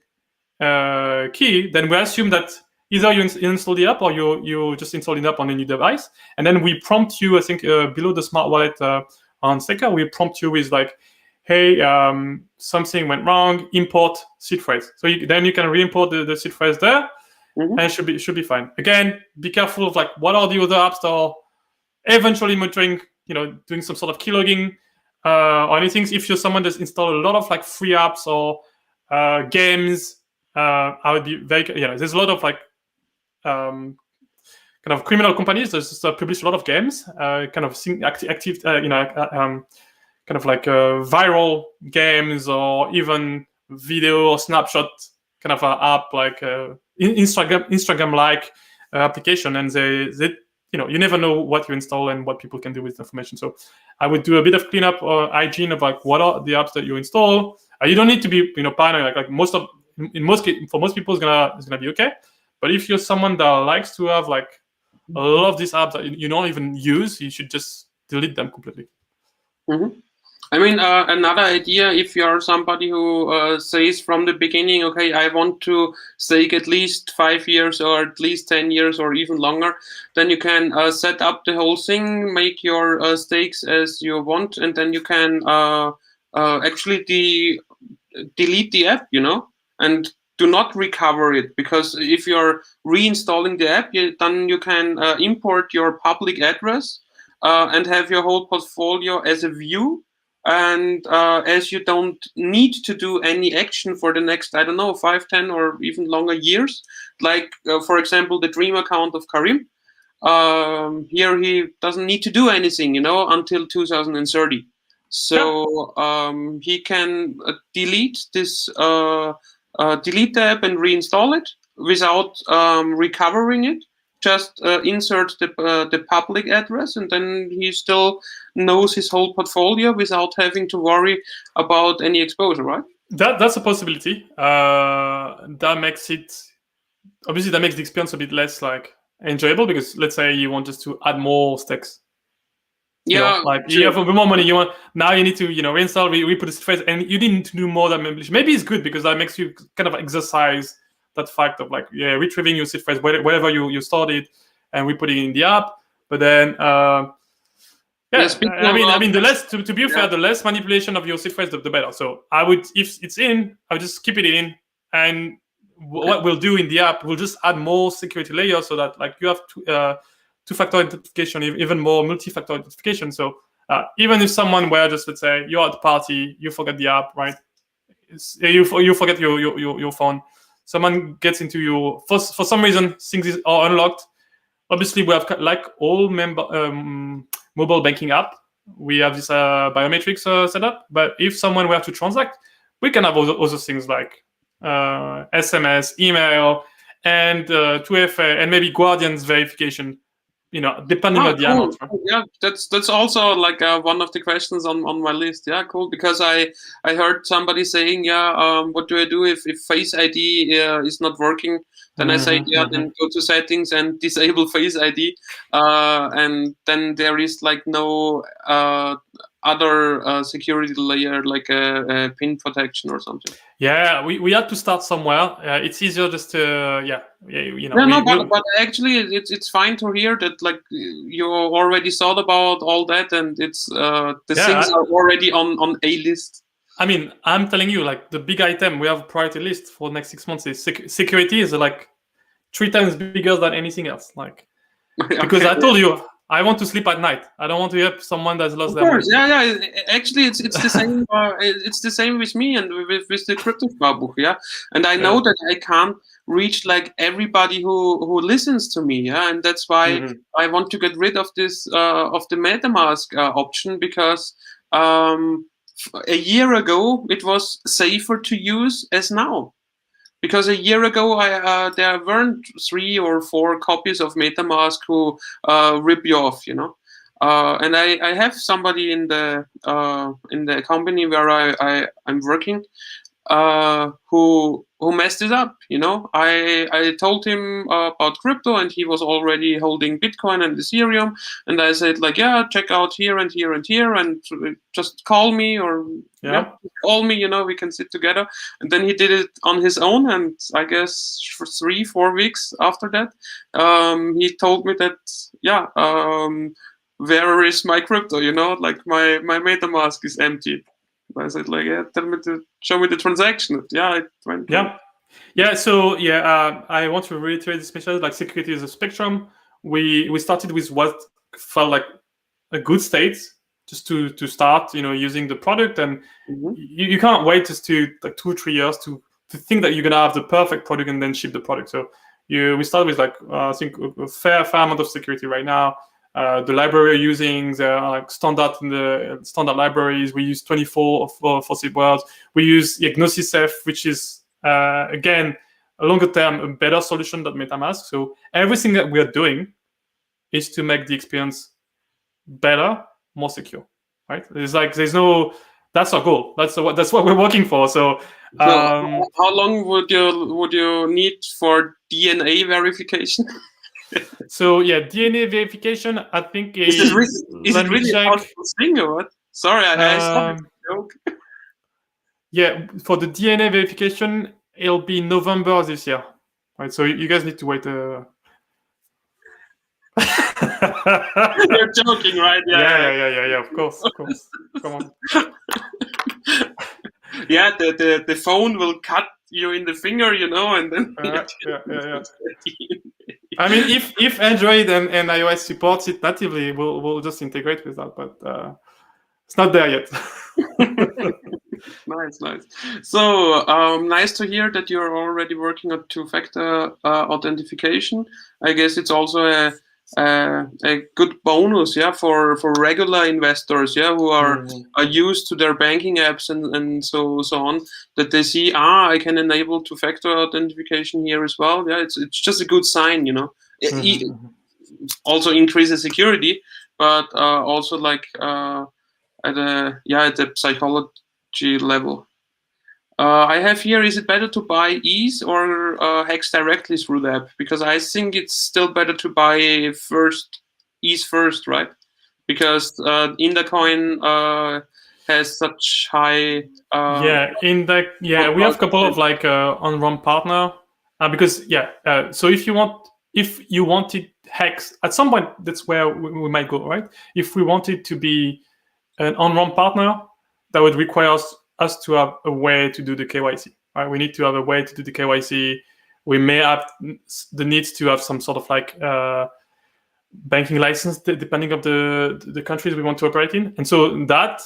key. Then we assume that either you install the app or you just install the app on a new device, and then we prompt you. I think below the smart wallet on Staker, we prompt you with like, hey, something went wrong. Import seed phrase. So then you can re-import the seed phrase there. Mm-hmm. And it should be fine. Again, be careful of like what are the other apps that are eventually monitoring, doing some sort of keylogging or anything. If you're someone that's installed a lot of like free apps or games, I would be very there's a lot of like kind of criminal companies that just publish a lot of games, kind of active, kind of like viral games or even video or snapshot kind of app like Instagram-like application, and they you never know what you install and what people can do with the information. So I would do a bit of cleanup or hygiene of like what are the apps that you install. You don't need to be paranoid. Like for most people it's gonna be okay. But if you're someone that likes to have like a lot of these apps that you don't even use, you should just delete them completely. Mm-hmm. I mean, another idea, if you're somebody who says from the beginning, okay, I want to stake at least 5 years or at least 10 years or even longer, then you can set up the whole thing, make your stakes as you want, and then you can actually delete the app, and do not recover it, because if you're reinstalling the app, then you can import your public address and have your whole portfolio as a view. And as you don't need to do any action for the next, 5, 10, or even longer years, like, for example, the Dream account of Karim, here he doesn't need to do anything, until 2030. So he can delete this, delete the app and reinstall it without recovering it. just insert the public address, and then he still knows his whole portfolio without having to worry about any exposure, right? That's a possibility. That makes it, obviously that makes the experience a bit less like enjoyable, because let's say you want just to add more stakes. Yeah, like you have more money. You want now you need to reinstall, re-put the phrase, and you need to do more than manipulation. Maybe it's good because that makes you kind of exercise that fact of like retrieving your seed phrase wherever you stored it and we put it in the app. But then I mean the less to be fair, the less manipulation of your seed phrase, the better. So I would, if it's in, I would just keep it in, and what we'll do in the app, we'll just add more security layers so that like you have two-factor authentication, even more multi-factor authentication. So even if someone were just, let's say, you're at the party, you forget the app, right? You forget your phone. Someone gets into your, for some reason, things are unlocked. Obviously, we have, like all mobile banking app, we have this biometrics setup. But if someone were to transact, we can have other things like SMS, email, and 2FA, and maybe Guardian's verification. Depending on the amount. Right? Yeah, that's also like one of the questions on my list. Yeah, cool. Because I heard somebody saying, what do I do if Face ID is not working? Then I say, then go to settings and disable Face ID, and then there is like no other security layer, like a PIN protection or something. Yeah, we had to start somewhere. It's easier just to but actually it's fine to hear that like you already thought about all that, and it's things are already on a list. I mean, I'm telling you, like the big item we have a priority list for the next 6 months is security is like 3 times bigger than anything else. Like because I told you, I want to sleep at night. I don't want to help someone that's lost their money. Yeah. Actually, it's the same. It's the same with me and with the Kryptosparbuch. Yeah, and I know that I can't reach like everybody who listens to me. Yeah, and that's why I want to get rid of this of the MetaMask option, because a year ago it was safer to use as now. Because a year ago, there weren't 3 or 4 copies of MetaMask who rip you off, and I have somebody in the company where I'm working who messed it up. I told him about crypto, and he was already holding Bitcoin and Ethereum, and I said like, check out here and here and here, and just call me or call me. We can sit together. And then he did it on his own, and I guess for 3-4 weeks after that, he told me that where is my crypto? Like my MetaMask is empty. I said like, show me the transaction. It went. So I want to reiterate especially like security is a spectrum. We started with what felt like a good state just to start using the product, and you can't wait just to like 2-3 years to think that you're gonna have the perfect product and then ship the product. So we start with like I think a fair amount of security right now. The library we're using, they're like standard in the standard libraries. We use 24 for words. We use Gnosis, which is again a longer term a better solution than MetaMask. So everything that we are doing is to make the experience better, more secure. Right? There's no. That's our goal. That's what we're working for. So how long would you need for DNA verification? So DNA verification, I think is it really a possible thing or what? Sorry, I stopped the joke. Yeah, for the DNA verification, it'll be November this year, right? So you guys need to wait. You're joking, right? Yeah. Of course. Come on. Yeah, the phone will cut you in the finger, and then. Yeah. I mean, if Android and iOS supports it natively, we'll just integrate with that, but it's not there yet. Nice. So nice to hear that you're already working on 2-factor authentication. I guess it's also a good bonus, for regular investors, who are used to their banking apps and so on, that they see I can enable 2-factor authentication here as well. It's just a good sign, It also increases security, but also like at the psychology level. I have here, is it better to buy ETH or HEX directly through the app? Because I think it's still better to buy ETH first, right? Because Indacoin has such high... we have a couple of like on-ramp partner. Because so if you wanted HEX, at some point that's where we might go, right? If we wanted to be an on-ramp partner, that would require us to have a way to do the KYC, right? We need to have a way to do the KYC. We may have the need to have some sort of like banking license, depending on the countries we want to operate in. And so that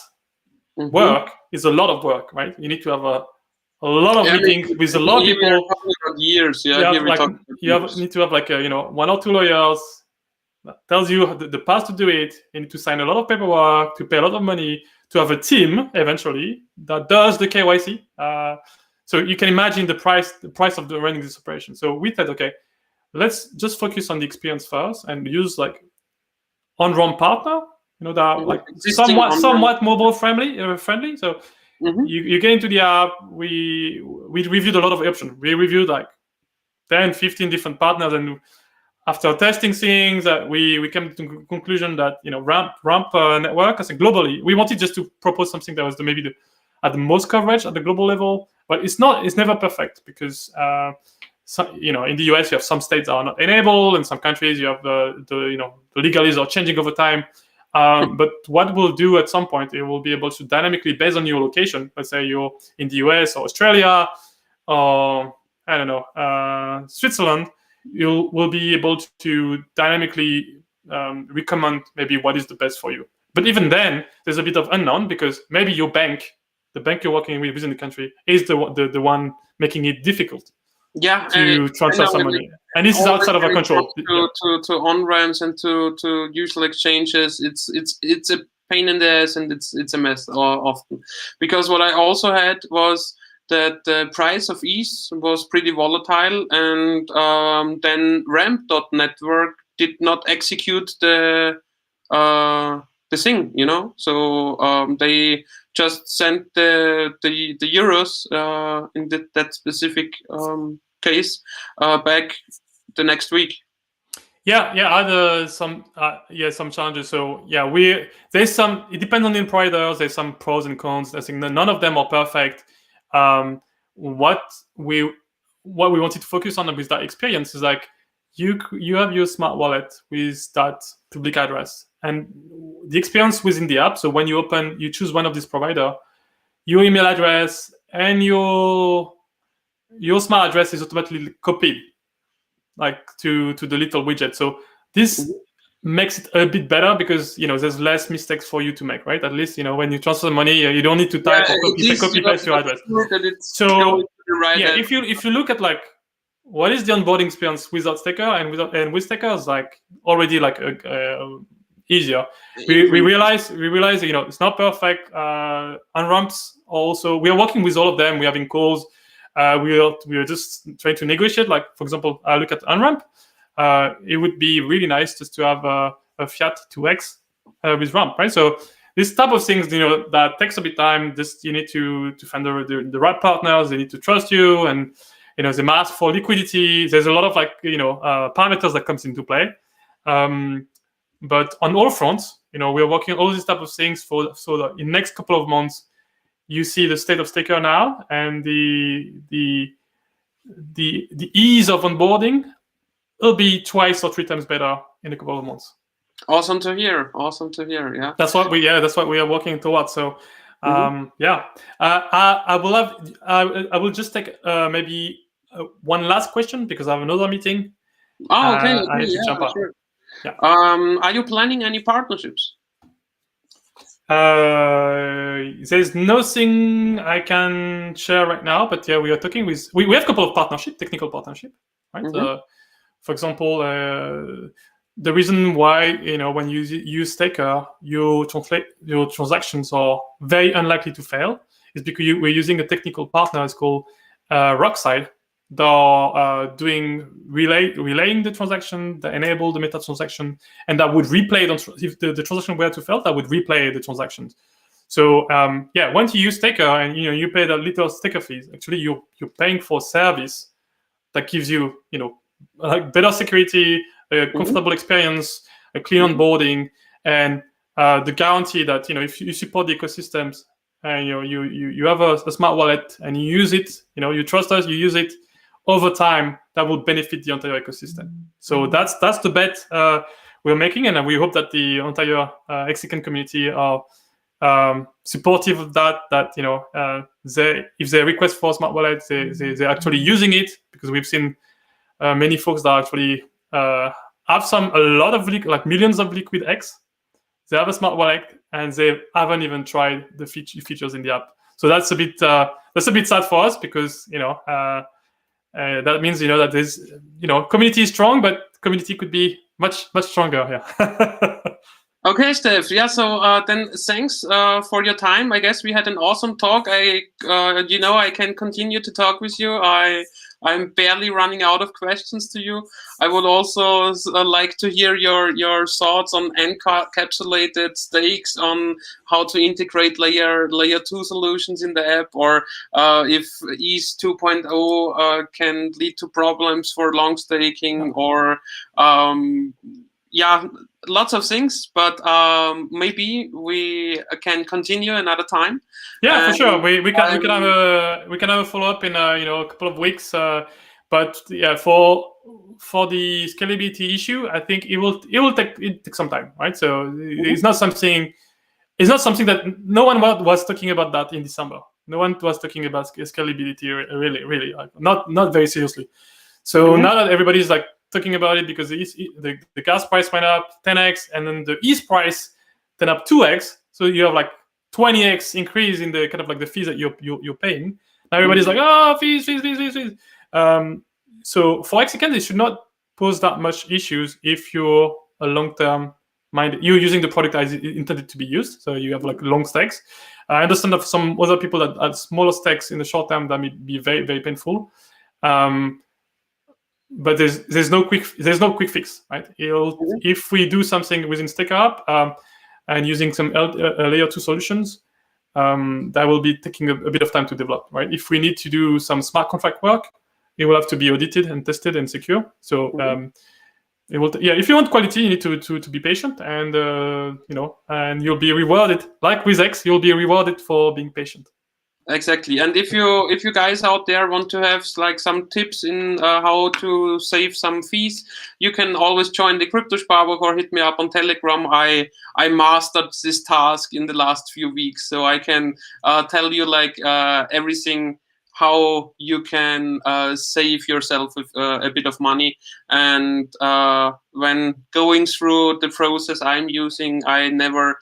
work is a lot of work, right? You need to have a lot of meetings with a lot of people. Years, you need to have like 1 or 2 lawyers that tells you the path to do it. You need to sign a lot of paperwork, to pay a lot of money, to have a team eventually that does the KYC. So you can imagine the price of running this operation. So we said, okay, let's just focus on the experience first and use like on-ramp partner, that are like somewhat mobile friendly. So you get into the app. We reviewed a lot of options. We reviewed like 10, 15 different partners, and after testing things, we came to the conclusion that ramp network, I think globally, we wanted just to propose something that was at the most coverage at the global level, but it's never perfect because in the US you have some states that are not enabled, and some countries you have the legalities are changing over time. But what we'll do at some point, it will be able to dynamically, based on your location, let's say you're in the US or Australia or I don't know, Switzerland, you will be able to dynamically recommend maybe what is the best for you. But even then, there's a bit of unknown because maybe the bank you're working with within the country, is the one making it difficult to transfer some money. And this is outside of our control. To on-ramps and to usual exchanges, it's a pain in the ass, and it's a mess often. Because what I also had was that the price of ETH was pretty volatile, and then ramp.network did not execute the thing, so they just sent the euros in that specific case back the next week. I had some challenges. So there's some, it depends on the providers. There's some pros and cons. I think none of them are perfect. What we wanted to focus on with that experience is like you have your smart wallet with that public address, and the experience within the app. So when you choose one of these provider, your email address and your smart address is automatically copied like to the little widget. So this makes it a bit better because there's less mistakes for you to make, right? At least when you transfer money, you don't need to type or copy paste your address. So if you look at like what is the onboarding experience without Staker and with Staker, is like already like easier. We realize it's not perfect. On ramps also, we are working with all of them. We're having calls. We are just trying to negotiate. Like for example, I look at on-ramp. It would be really nice just to have a fiat 2x with ramp, right? So this type of things, that takes a bit of time. Just you need to find the right partners. They need to trust you, and they might ask for liquidity. There's a lot of like parameters that comes into play. But on all fronts, we are working all these type of things so that in the next couple of months, you see the state of Staker now, and the ease of onboarding will be 2 or 3 times better in a couple of months. Awesome to hear. Yeah. That's what we are working towards. So, I will just take maybe one last question because I have another meeting. Oh, okay. I need to jump out. Sure. Yeah. Are you planning any partnerships? There's nothing I can share right now, but we are talking with. We have a couple of technical partnership, right? For example, the reason why when you use Staker, your transactions are very unlikely to fail is because we're using a technical partner. It's called Rockside they're doing relaying the transaction, that enable the meta transaction, and that would replay if the transaction were to fail, that would replay the transactions. So once you use Staker and you pay the little Staker fees, actually you're paying for service that gives you like better security, a comfortable experience, a clean onboarding, and the guarantee that if you support the ecosystems and you have a smart wallet and you use it, you trust us, you use it over time, that will benefit the entire ecosystem. So that's the bet we're making, and we hope that the entire Hexicans community are supportive of that. That if they request for a smart wallet, they're actually using it, because we've seen many folks that actually have a lot of like millions of liquid X. They have a smart wallet and they haven't even tried the features in the app. So that's a bit sad for us, because that means that there's community is strong, but community could be much stronger. Yeah. Okay, Stef. Yeah. So then, thanks for your time. I guess we had an awesome talk. I can continue to talk with you. I'm barely running out of questions to you. I would also like to hear your thoughts on encapsulated stakes, on how to integrate layer 2 solutions in the app, or if ETH 2.0 can lead to problems for long staking, or lots of things, but maybe we can continue another time. Yeah, for sure. We can have a follow up in a couple of weeks. But yeah, for the scalability issue, I think it will take some time, right? So it's not something that no one was talking about that in December. No one was talking about scalability really, like, not very seriously. So now that everybody's like talking about it, because the gas price went up 10x, and then the ETH price went up 2x, so you have like 20x increase in the kind of like the fees that you're paying. Now everybody's like, oh, fees. So for Hexicans, it should not pose that much issues if you're a long-term minded. You're using the product as intended to be used, so you have like long stakes. I understand that some other people that have smaller stakes in the short term, that may be very, very painful. But there's no quick fix, right? If we do something within Staker.app and using some layer 2 solutions, that will be taking a bit of time to develop, right? If we need to do some smart contract work, it will have to be audited and tested and secure. So it will. If you want quality, you need to be patient, and and you'll be rewarded. Like with X, you'll be rewarded for being patient. Exactly. And if you guys out there want to have like some tips in how to save some fees, you can always join the Kryptosparbuch or hit me up on Telegram. I mastered this task in the last few weeks, so I can tell you like everything, how you can save yourself with a bit of money. And when going through the process I'm using, I never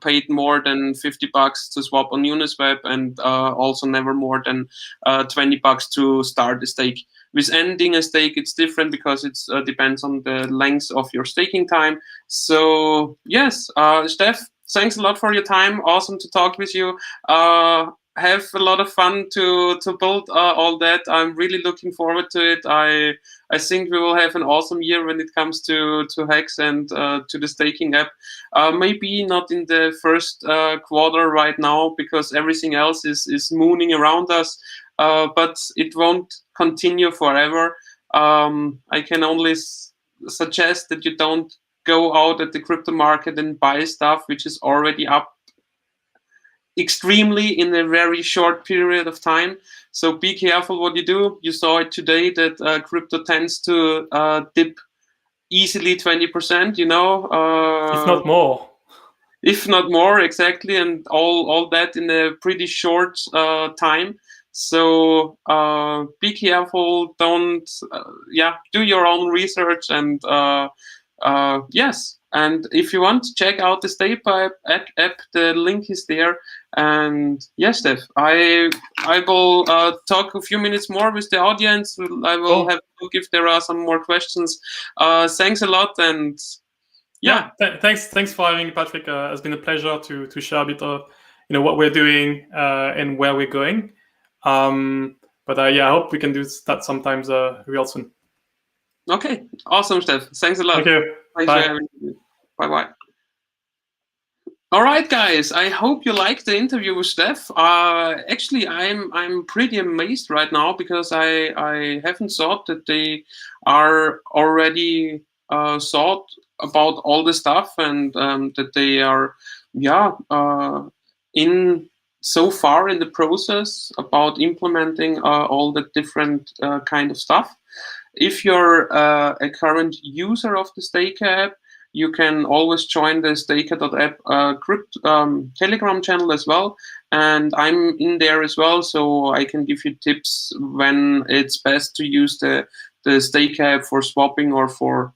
paid more than $50 to swap on Uniswap, and also never more than $20 to start a stake. With ending a stake, it's different, because it depends on the length of your staking time. So yes, Stef, thanks a lot for your time. Awesome to talk with you. Have a lot of fun to build all that. I'm really looking forward to it. I think we will have an awesome year when it comes to Hex and to the staking app. Maybe not in the first quarter right now, because everything else is mooning around us, but it won't continue forever. I can only suggest that you don't go out at the crypto market and buy stuff which is already up extremely in a very short period of time. So be careful what you do. You saw it today that crypto tends to dip easily 20%, if not more. If not more, exactly, and all that in a pretty short time. So be careful. Don't do your own research, and yes. And if you want to check out the Staker app, the link is there. And yes, Stef, I will talk a few minutes more with the audience. I will have a look if there are some more questions. Thanks a lot, and thanks for having me, Patrick. It's been a pleasure to share a bit of what we're doing and where we're going. But yeah, I hope we can do that sometimes real soon. Okay, awesome, Stef. Thanks a lot. Thank you. Thanks for having me. Bye-bye. All right, guys. I hope you liked the interview with Stef. Actually, I'm pretty amazed right now because I haven't thought that they are already thought about all the stuff and that they are in so far in the process about implementing all the different kind of stuff. If you're a current user of the Staker app, you can always join the Staker.app Telegram channel as well. And I'm in there as well, so I can give you tips when it's best to use the Staker app for swapping or for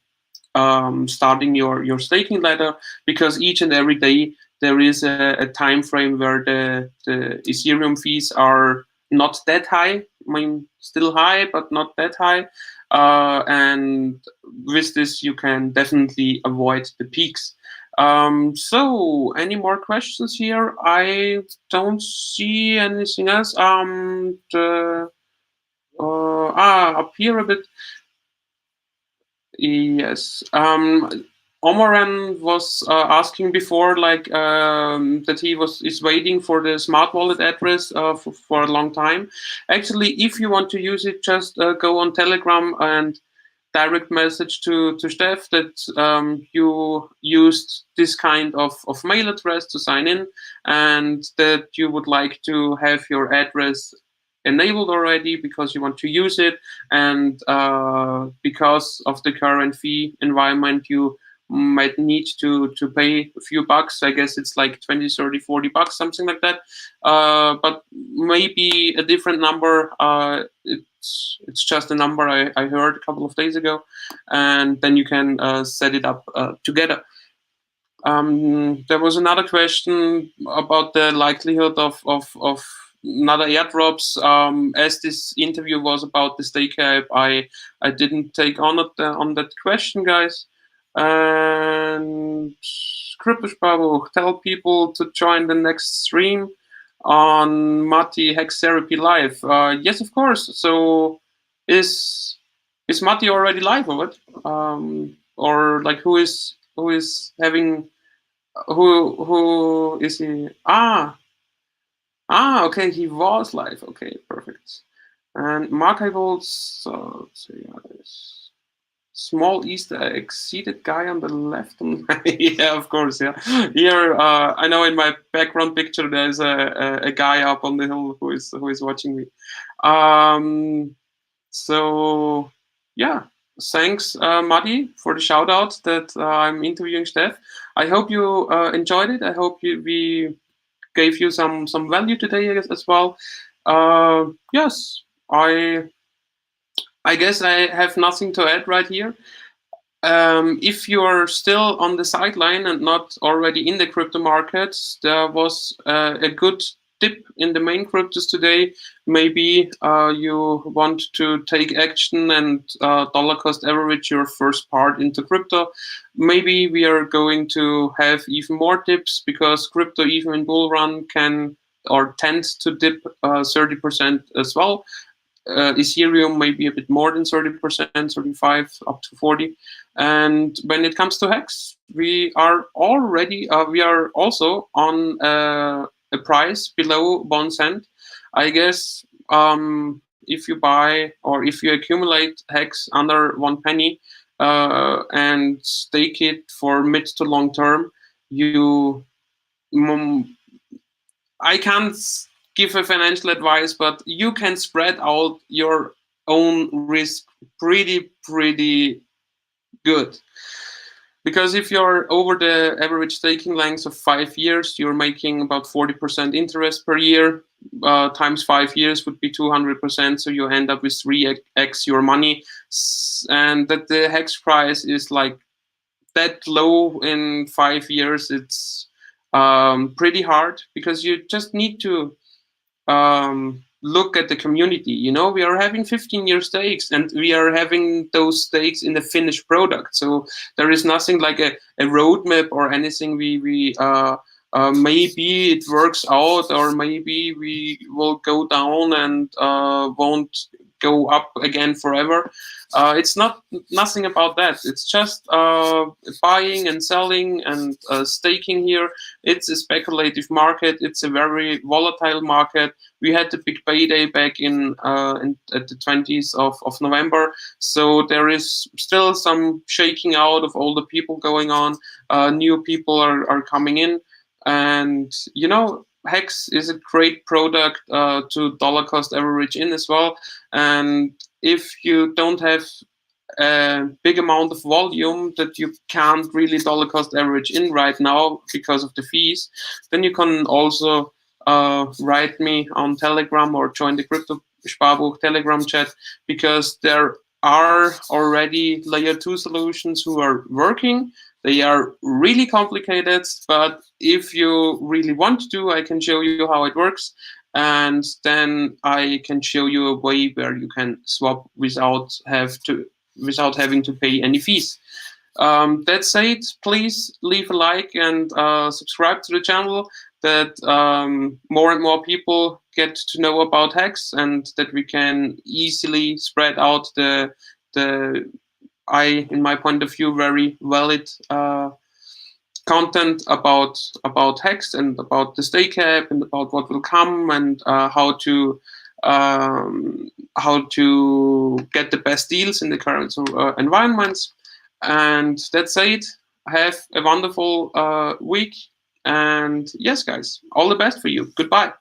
starting your staking ladder, because each and every day there is a time frame where the Ethereum fees are not that high. I mean, still high, but not that high. And with this, you can definitely avoid the peaks. So, any more questions here? I don't see anything else. Up here a bit. Yes. Omaran was asking before, like that he is waiting for the smart wallet address for a long time. Actually, if you want to use it, just go on Telegram and direct message to Stef that you used this kind of mail address to sign in, and that you would like to have your address enabled already because you want to use it, and because of the current fee environment you might need to pay a few bucks. I guess it's like 20, 30, 40 bucks, something like that, but maybe a different number. It's just a number I heard a couple of days ago, and then you can set it up together. There was another question about the likelihood of another airdrops. As this interview was about the Staker app, I didn't take on that question, guys. And Kryptosparbuch, tell people to join the next stream on Mati Hex Therapy live. Yes, of course. So is Mati already live or what? Or like who is having who is he? Okay, he was live. Okay, perfect. And markables, so small Easter egg, seated guy on the left. Yeah, of course, yeah. Here, I know in my background picture there's a guy up on the hill who is watching me. So yeah, thanks, Muddy, for the shout out that I'm interviewing Stef. I hope you enjoyed it. I hope we gave you some value today as well. Yes, I guess I have nothing to add right here. If you're still on the sideline and not already in the crypto markets, there was a good dip in the main cryptos today. Maybe you want to take action and dollar cost average your first part into crypto. Maybe we are going to have even more dips because crypto, even in bull run, can or tends to dip 30% as well. Ethereum maybe a bit more than 30%, 35 up to 40. And when it comes to HEX, we are also on a price below 1 cent. I guess if you buy or if you accumulate HEX under 1 penny and stake it for mid to long term, I can't give a financial advice, but you can spread out your own risk pretty good. Because if you're over the average staking length of 5 years, you're making about 40% interest per year. Times 5 years would be 200%, so you end up with 3x your money. And that the HEX price is like that low in 5 years, it's pretty hard, because you just need to look at the community. You know, we are having 15-year stakes, and we are having those stakes in the finished product. So there is nothing like a roadmap or anything we maybe it works out, or maybe we will go down and won't go up again forever. It's nothing about that. It's just buying and selling and staking here. It's a speculative market. It's a very volatile market. We had the big payday back at the 20th of November. So there is still some shaking out of all the people going on. New people are coming in. And, you know, HEX is a great product to dollar cost average in as well. And if you don't have a big amount of volume that you can't really dollar cost average in right now because of the fees, then you can also write me on Telegram or join the Kryptosparbuch Telegram chat, because there are already layer 2 solutions who are working. They are really complicated, but if you really want to, I can show you how it works. And then I can show you a way where you can swap without having to pay any fees. That said, please leave a like and subscribe to the channel, that more and more people get to know about HEX, and that we can easily spread out the in my point of view, very valid content about HEX and about the Staker app and about what will come, and how to get the best deals in the current environments. And that's it. Have a wonderful week. And yes, guys, all the best for you. Goodbye.